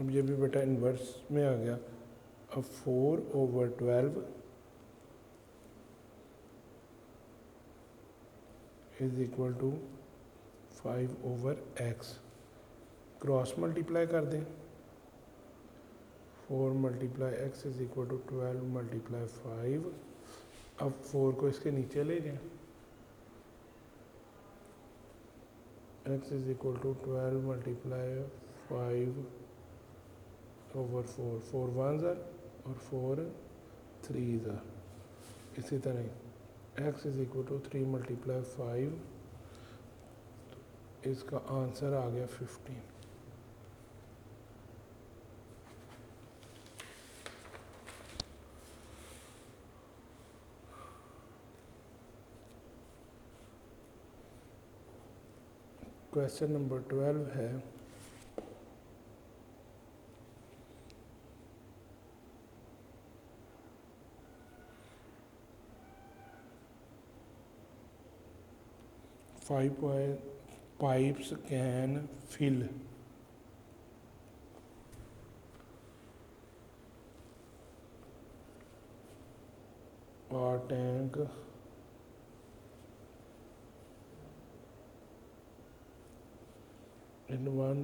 अब ये भी बेटा इन्वर्स में आ गया। अब 4/12 is equal to 5/x। Cross multiply कर दें, 4 × x इज इक्वल टू 12 × 5। अब 4 को इसके नीचे ले जाएं, x is equal to 12 × 5/4। 4 1s और 4 3s। इसी तरह x इज इक्वल टू 3 × 5। इसका आंसर आ गया 15। क्वेश्चन नंबर 12 है, pipes can fill a tank in 1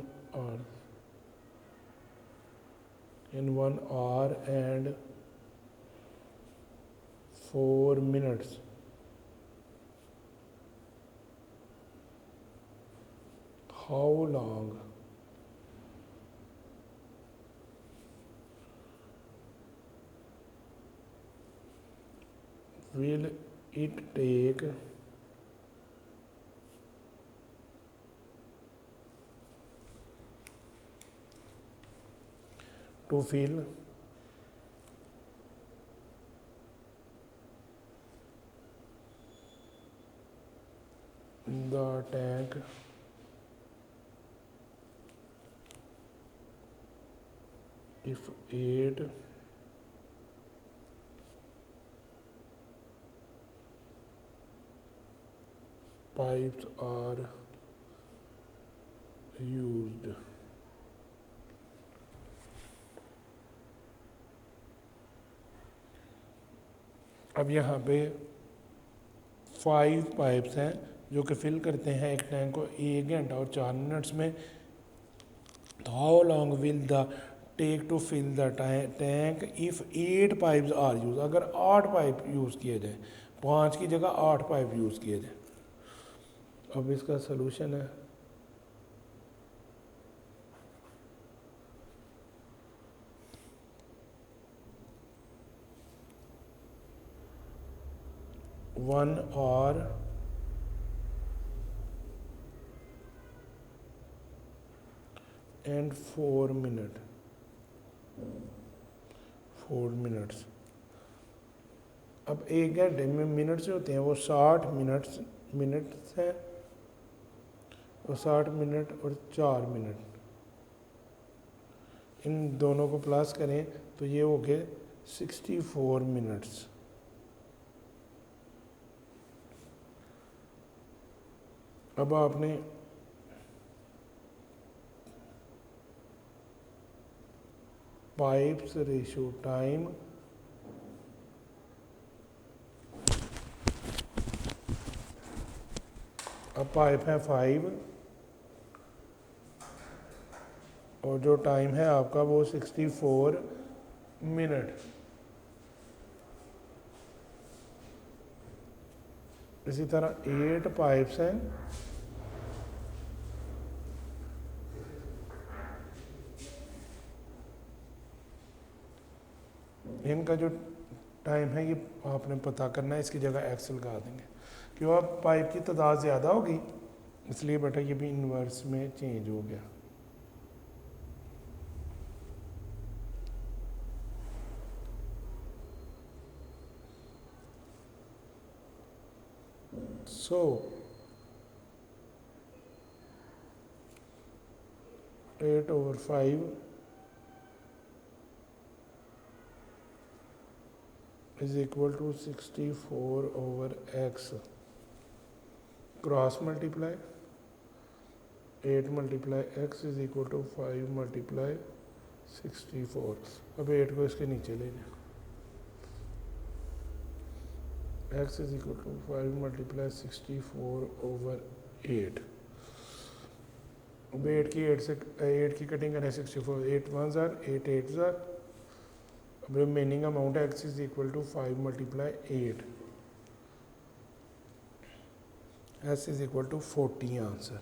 hour and 4 minutes. How long will it take to fill the tank if 8 pipes are used. अब यहाँ पे 5 pipes हैं जो कि फिल करते हैं एक टैंक को 1 घंटा और 4 मिनट्स में. तो how long will the take to fill the tank if 8 pipes are use. अगर 8 पाइप यूज़ किए जाए, 5 की जगह 8 पाइप यूज़ किए जाए. अब इसका सलूशन है 1 hour and 4 minutes. अब 1 घंटे में मिनट्स जो होते हैं वो 60 मिनट्स हैं, और 60 मिनट और 4 मिनट, इन दोनों को प्लस करें तो ये हो गए 64 मिनट्स. अब आपने पाइप्स रेशियो टाइम अब पाइप है 5 और जो टाइम है आपका वो 64 मिनट. इसी तरह 8 पाइप्स हैं, इनका जो टाइम है ये आपने पता करना है, इसकी जगह एक्स लगा देंगे. क्यों, अब पाइप की तादाद ज़्यादा होगी इसलिए बेटा ये भी इन्वर्स में चेंज हो गया. So 8/5 is equal to 64/x. Cross multiply 8 multiply x is equal to 5 multiply 64. अब 8 को इसके नीचे ले लें. x is equal to 5 multiply 64/8. अब 8 की कटिंग करें 64, 8 1 ज़ार 8 8 ज़ार. अब remaining amount x is equal to 5 multiply 8. s is equal to 40 answer.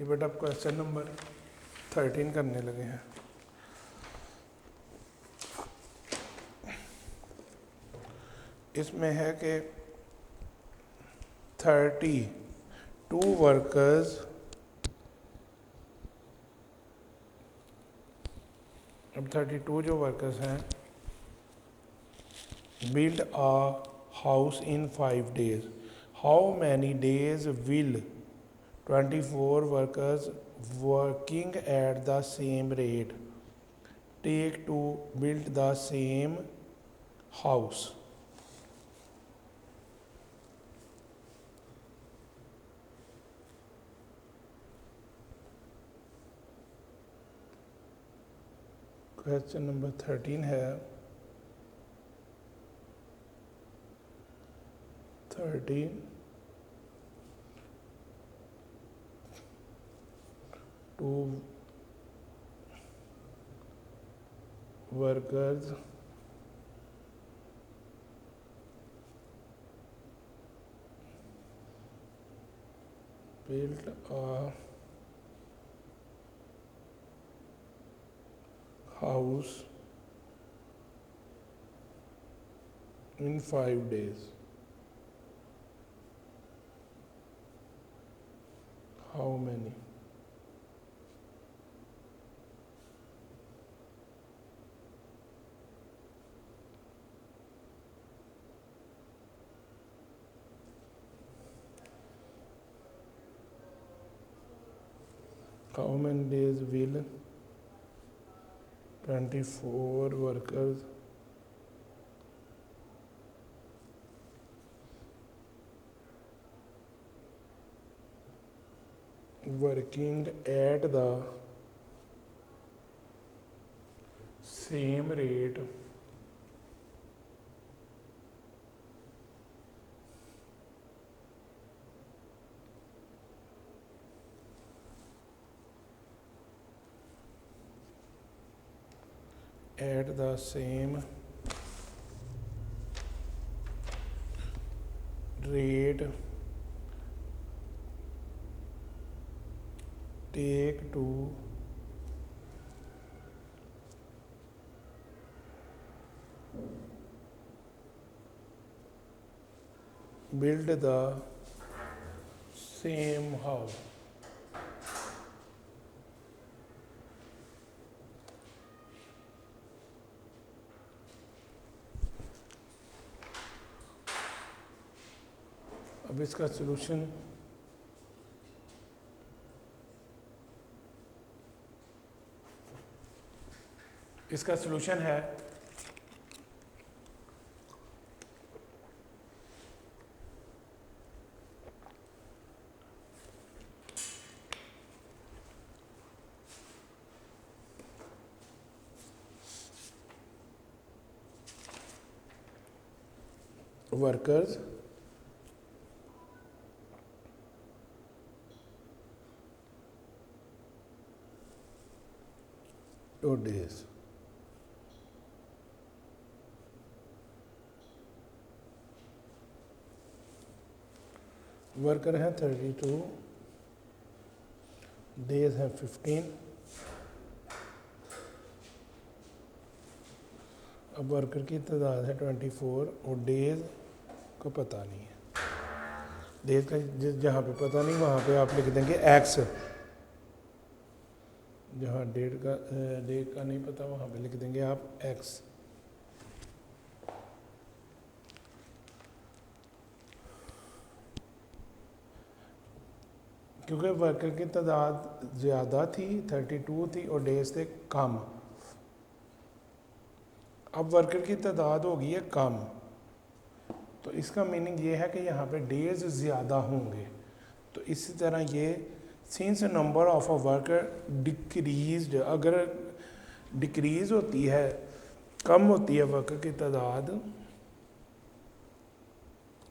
ये बेटा आप क्वेश्चन नंबर 13 करने लगे हैं. इसमें है कि 32 वर्कर्स अब 32 जो वर्कर्स हैं build a house in 5 days. How many days will 24 workers working at the same rate take to build the same house? Question number 13 है 2 workers built a house in 5 days. How many? How many days will 24 workers working at the same rate at the same rate take to build the same house. अब इसका solution है workers two days worker हैं 32 days हैं 15 अब worker की तादाद है 24 और डेज को पता नहीं है डेज का जहाँ पे पता नहीं वहाँ पे आप लिख देंगे एक्स जहाँ डेट का नहीं पता वहाँ पे लिख देंगे आप एक्स क्योंकि वर्कर की तादाद ज़्यादा थी 32 थी और डेज थे कम अब वर्कर की तादाद होगी है कम तो इसका मीनिंग ये है कि यहाँ पे डेज ज़्यादा होंगे तो इसी तरह ये since number of a worker decrease अगर डिक्रीज होती है कम होती है वर्कर की तादाद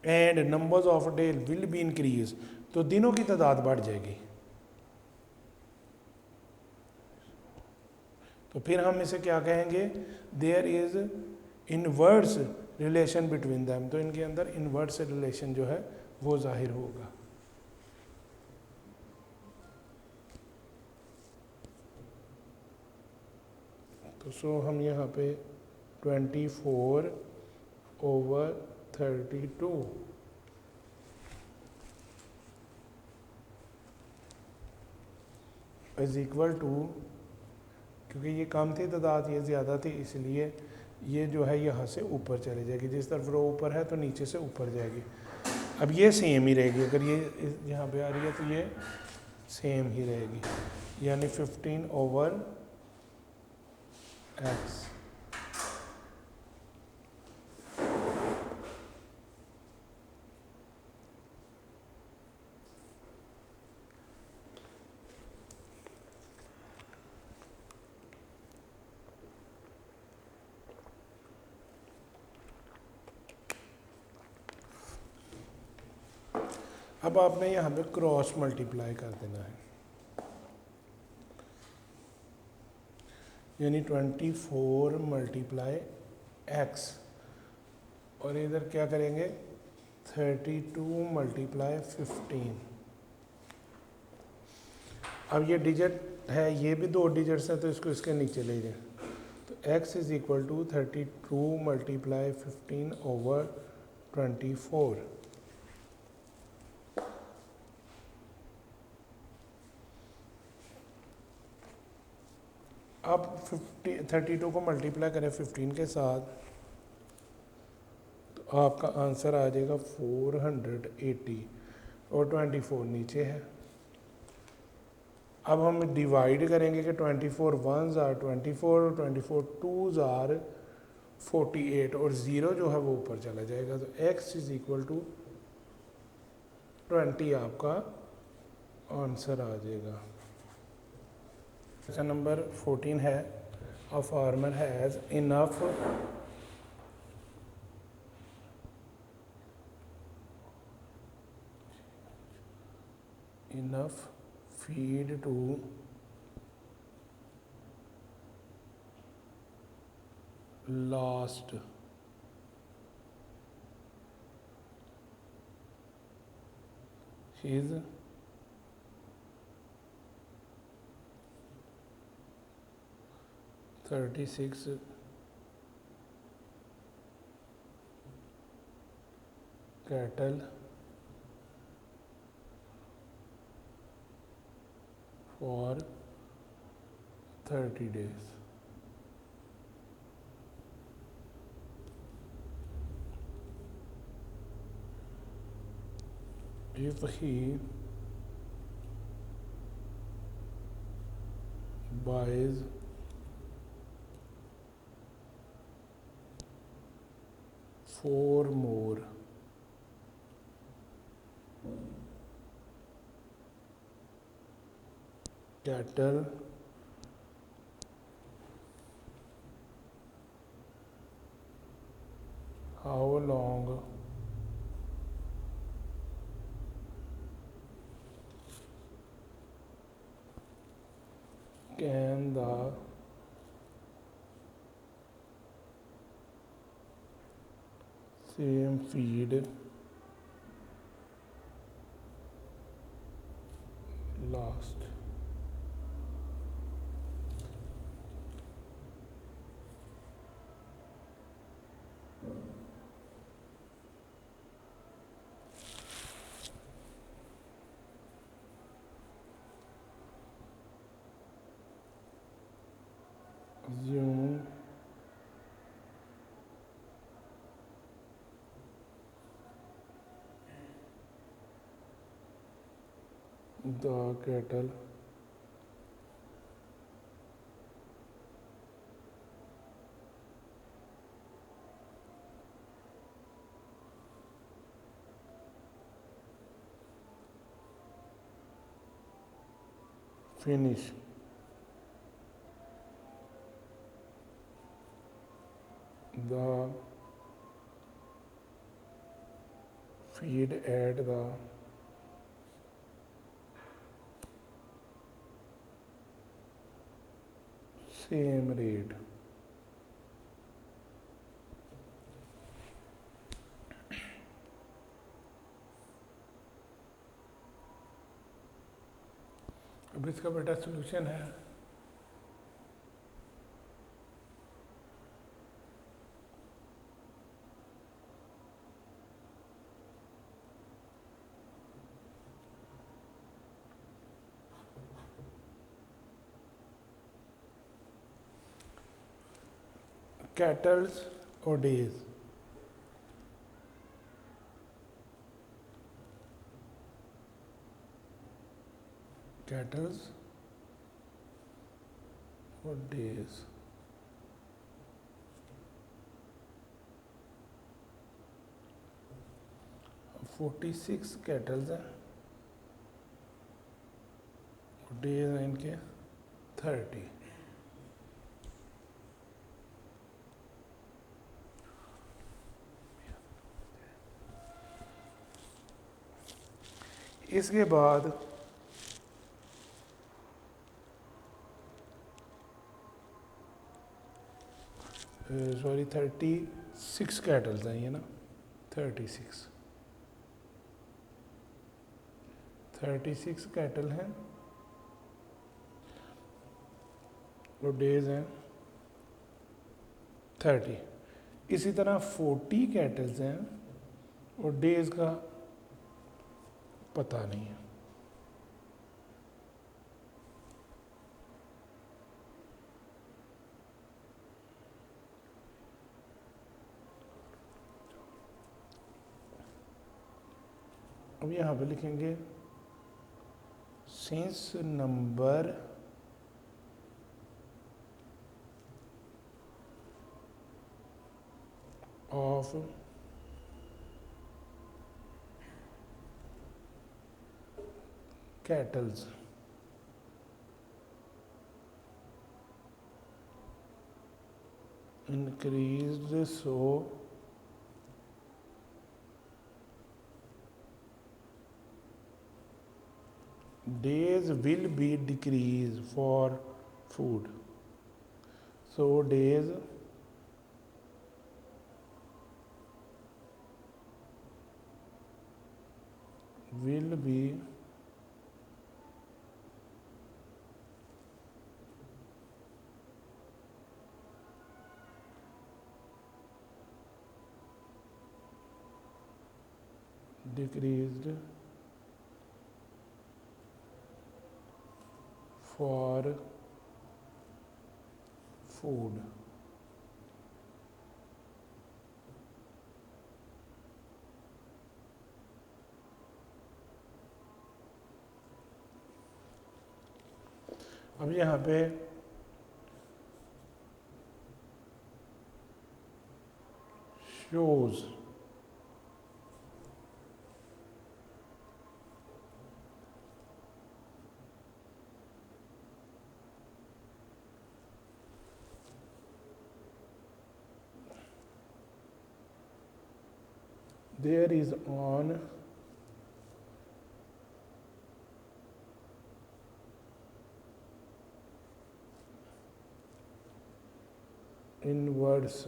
and numbers of day will be increase तो दिनों की तादाद बढ़ जाएगी तो फिर हम इसे क्या कहेंगे there is inverse relation between them तो इनके अंदर इनवर्स रिलेशन जो है वो जाहिर होगा तो सो हम यहाँ पे 24 over 32 इज इक्वल टू क्योंकि ये कम थी तादाद ये ज़्यादा थी इसलिए ये जो है यहाँ से ऊपर चली जाएगी जिस तरफ रो ऊपर है तो नीचे से ऊपर जाएगी अब ये सेम ही रहेगी अगर ये यहाँ पे आ रही है तो ये सेम ही रहेगी यानी 15 over x अब आपने यहाँ पे क्रॉस मल्टीप्लाई कर देना है यानी 24 मल्टीप्लाई x और इधर क्या करेंगे 32 मल्टीप्लाई 15 अब ये डिजिट है ये भी 2 डिजिट्स हैं तो इसको इसके नीचे ले जाए तो x is equal to 32 multiply 15 over 24 अब 32 को मल्टीप्लाई करें 15 के साथ तो आपका आंसर आ जाएगा 480 और 24 नीचे है अब हम डिवाइड करेंगे कि 24 1s आर 24, 24 2s आर 48 और 0 जो है वो ऊपर चला जाएगा, तो x इज इक्वल टू 20 आपका आंसर आ जाएगा। क्वेश्चन नंबर 14 है, a farmer has enough feed to last his 36 cattle for 30 days. If he buys 4 more cattle how long can the same feed last? Assume the cattle finish the feed at the same rate. अब इसका बेटा solution है, kettles और days. Kettles और days, 46 kettles हैं और days हैं इनके 30। इसके बाद सॉरी 36 कैटल्स हैं ये ना, 36 कैटल हैं और डेज हैं 30। इसी तरह 40 कैटल्स हैं और डेज का पता नहीं है। अब यहाँ पे लिखेंगे since number of cattles increased, so days will be decreased for food. So days will be decreased for food. अब यहाँ पे shows there is on inverse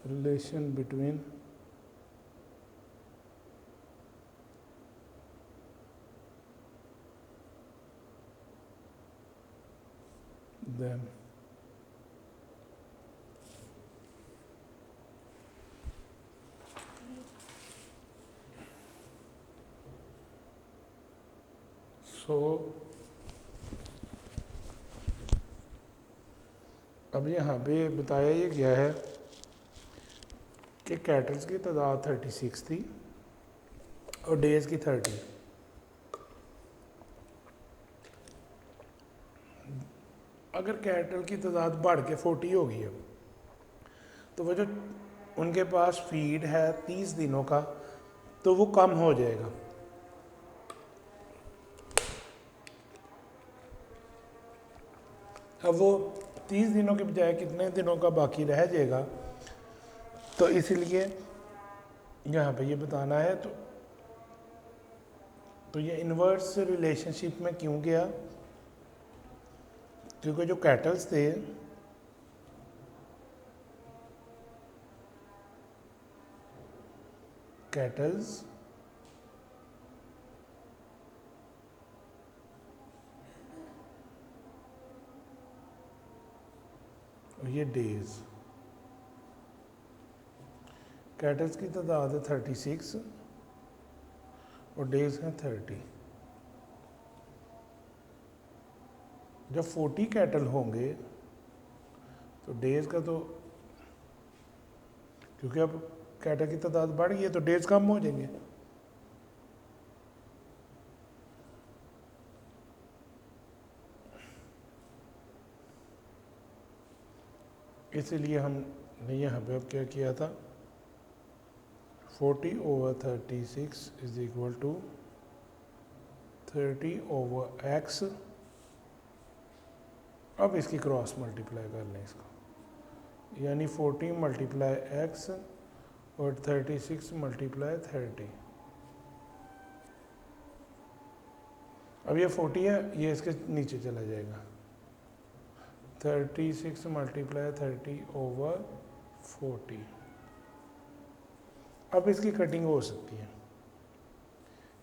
relation between them. So अब यहाँ पे बताया ये गया है कि कैटल्स की तादाद 36 थी और डेज की 30। अगर कैटल की तादाद बढ़ के 40 हो गई है तो वो जो उनके पास फीड है 30 दिनों का तो वो कम हो जाएगा। अब वो 30 दिनों के बजाय कितने दिनों का बाकी रह जाएगा, तो इसीलिए यहाँ पे ये बताना है। तो ये इन्वर्स रिलेशनशिप में क्यों गया, क्योंकि जो कैटल्स थे कैटल्स और ये डेज, कैटल्स की तादाद है 36 और डेज हैं 30। जब 40 कैटल होंगे तो डेज का तो, क्योंकि अब कैटल की तादाद बढ़ गई है तो डेज कम हो जाएंगे। इसलिए हमने यहाँ पे अब क्या किया था, 40/36 इज इक्वल टू 30/x। अब इसकी क्रॉस मल्टीप्लाई कर लें इसको, यानी 40 × x और 36 × 30। अब ये 40 है, ये इसके नीचे चला जाएगा, 36 × 30/40। अब इसकी कटिंग हो सकती है,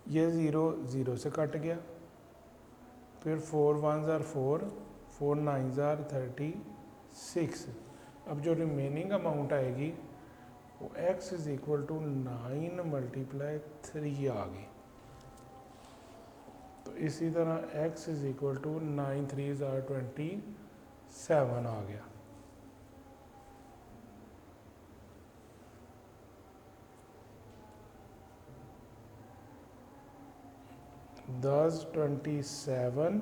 ये 0 0 से कट गया, फिर 4 1s are 4, 4 9s are 36। अब जो रिमेनिंग अमाउंट आएगी वो x इज इक्वल टू 9 × 3 आ गई। तो इसी तरह x is equal to 9 3s are 26, 7 आ गया। Thus 27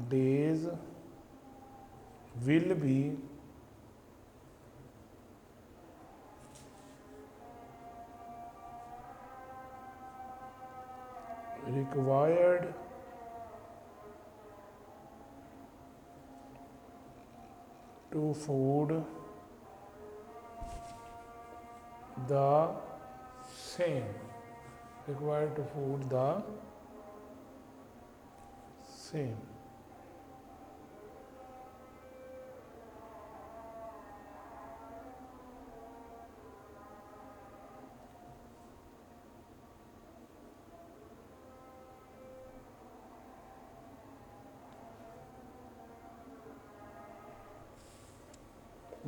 days will be required to food the same, required to food the same।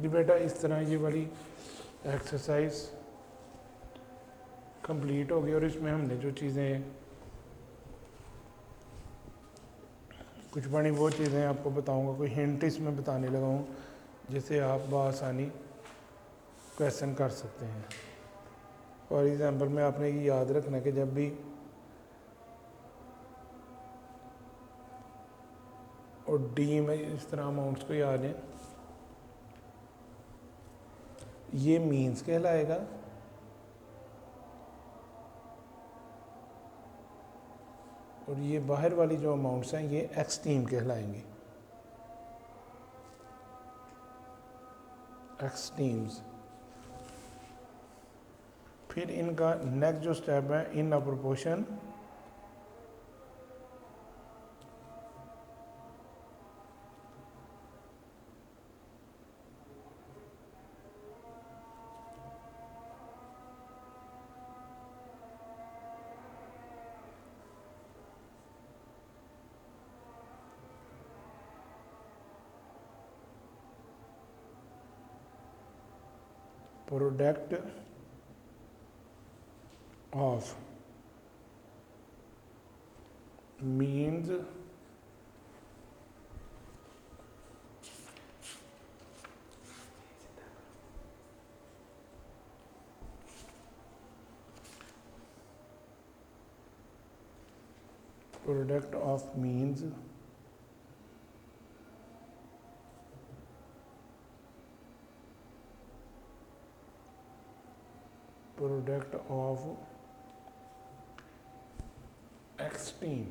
जी बेटा इस तरह ये वाली एक्सरसाइज कंप्लीट हो गई और इसमें हमने जो चीज़ें कुछ बड़ी वो चीज़ें आपको बताऊंगा, कोई हिंट इसमें बताने लगा हूँ जिससे आप बआसानी क्वेश्चन कर सकते हैं। फॉर एग्ज़ाम्पल में आपने ये याद रखना कि जब भी और डी में इस तरह अमाउंट्स को याद है, ये मीन्स कहलाएगा और ये बाहर वाली जो अमाउंट्स हैं ये एक्सट्रीम कहलाएंगे, एक्सट्रीम्स। फिर इनका नेक्स्ट जो स्टेप है in a proportion product of means product of means product of extreme.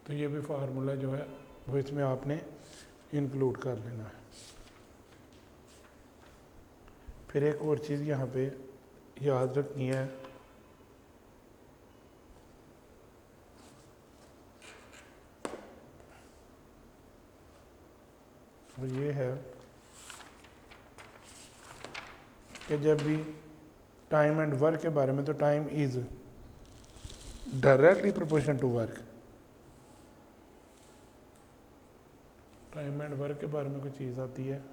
तो ये भी फार्मूला जो है वो इसमें आपने इंक्लूड कर लेना है। फिर एक और चीज़ यहाँ पे याद रखनी है, और ये है कि जब भी टाइम एंड वर्क के बारे में, तो time is directly proportional to work. Time and work के बारे में कोई चीज़ आती है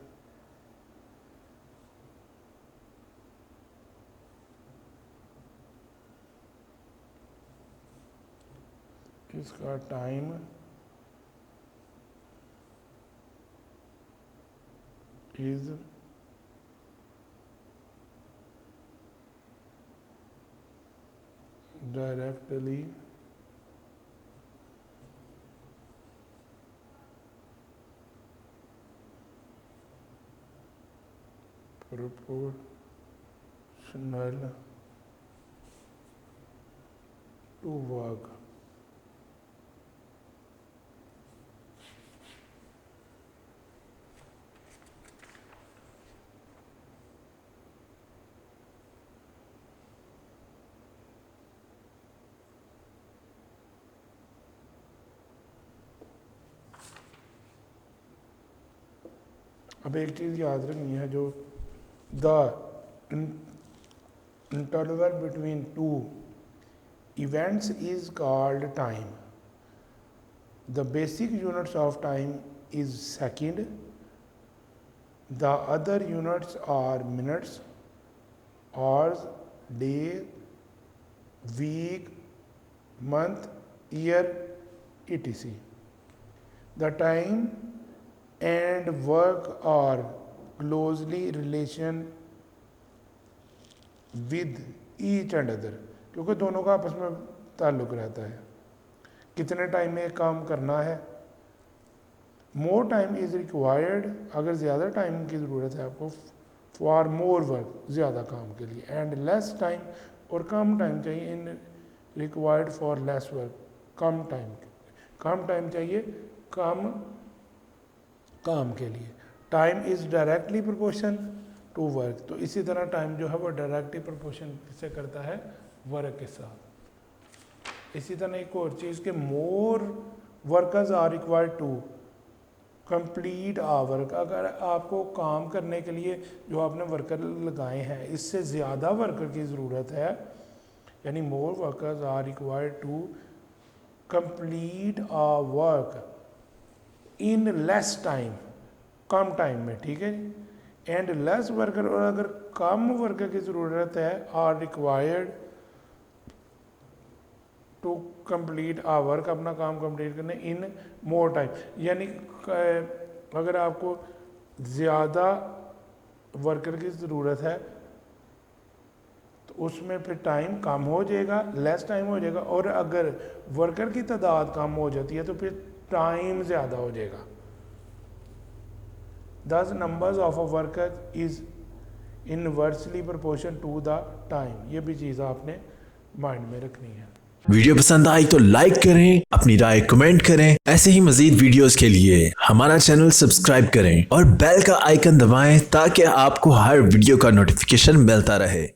इसका time is directly proportional to work। अब एक चीज़ याद रखनी है, जो the interval between two events is called time। The basic units of time is second, the other units are minutes, hours, day, week, month, year, etc. The time and work are closely relation with each and other, क्योंकि दोनों का आपस में ताल्लुक़ रहता है। कितने time में काम करना है, मोर टाइम इज़ रिक्वायर्ड, अगर ज़्यादा टाइम की ज़रूरत है आपको, फॉर मोर वर्क, ज़्यादा काम के लिए, एंड लेस टाइम, और कम टाइम चाहिए, in required for less work, कम टाइम चाहिए कम काम के लिए। Time is directly proportion to work, तो इसी तरह टाइम जो है वो डायरेक्टली प्रोपोर्शन से करता है वर्क के साथ। इसी तरह एक और चीज़ कि more workers are required to complete work, अगर आपको काम करने के लिए जो आपने वर्कर लगाए हैं इससे ज़्यादा वर्कर की ज़रूरत है, यानी more workers are required to complete work in less time, कम टाइम में, ठीक है जी। एंड लेस वर्कर, और अगर कम वर्कर की ज़रूरत है, are required to complete work, अपना काम कंप्लीट करने इन मोर टाइम, यानी अगर आपको ज़्यादा वर्कर की ज़रूरत है तो उसमें फिर टाइम कम हो जाएगा, लेस टाइम हो जाएगा, और अगर वर्कर की तादाद कम हो जाती है तो फिर टाइम ज़्यादा हो जाएगा। Thus numbers of a worker is inversely proportion to the time, ये भी चीज़ आपने माइंड में रखनी है। वीडियो पसंद आई तो लाइक करें, अपनी राय कमेंट करें। ऐसे ही मजीद वीडियोस के लिए हमारा चैनल सब्सक्राइब करें और बेल का आइकन दबाएं ताकि आपको हर वीडियो का नोटिफिकेशन मिलता रहे।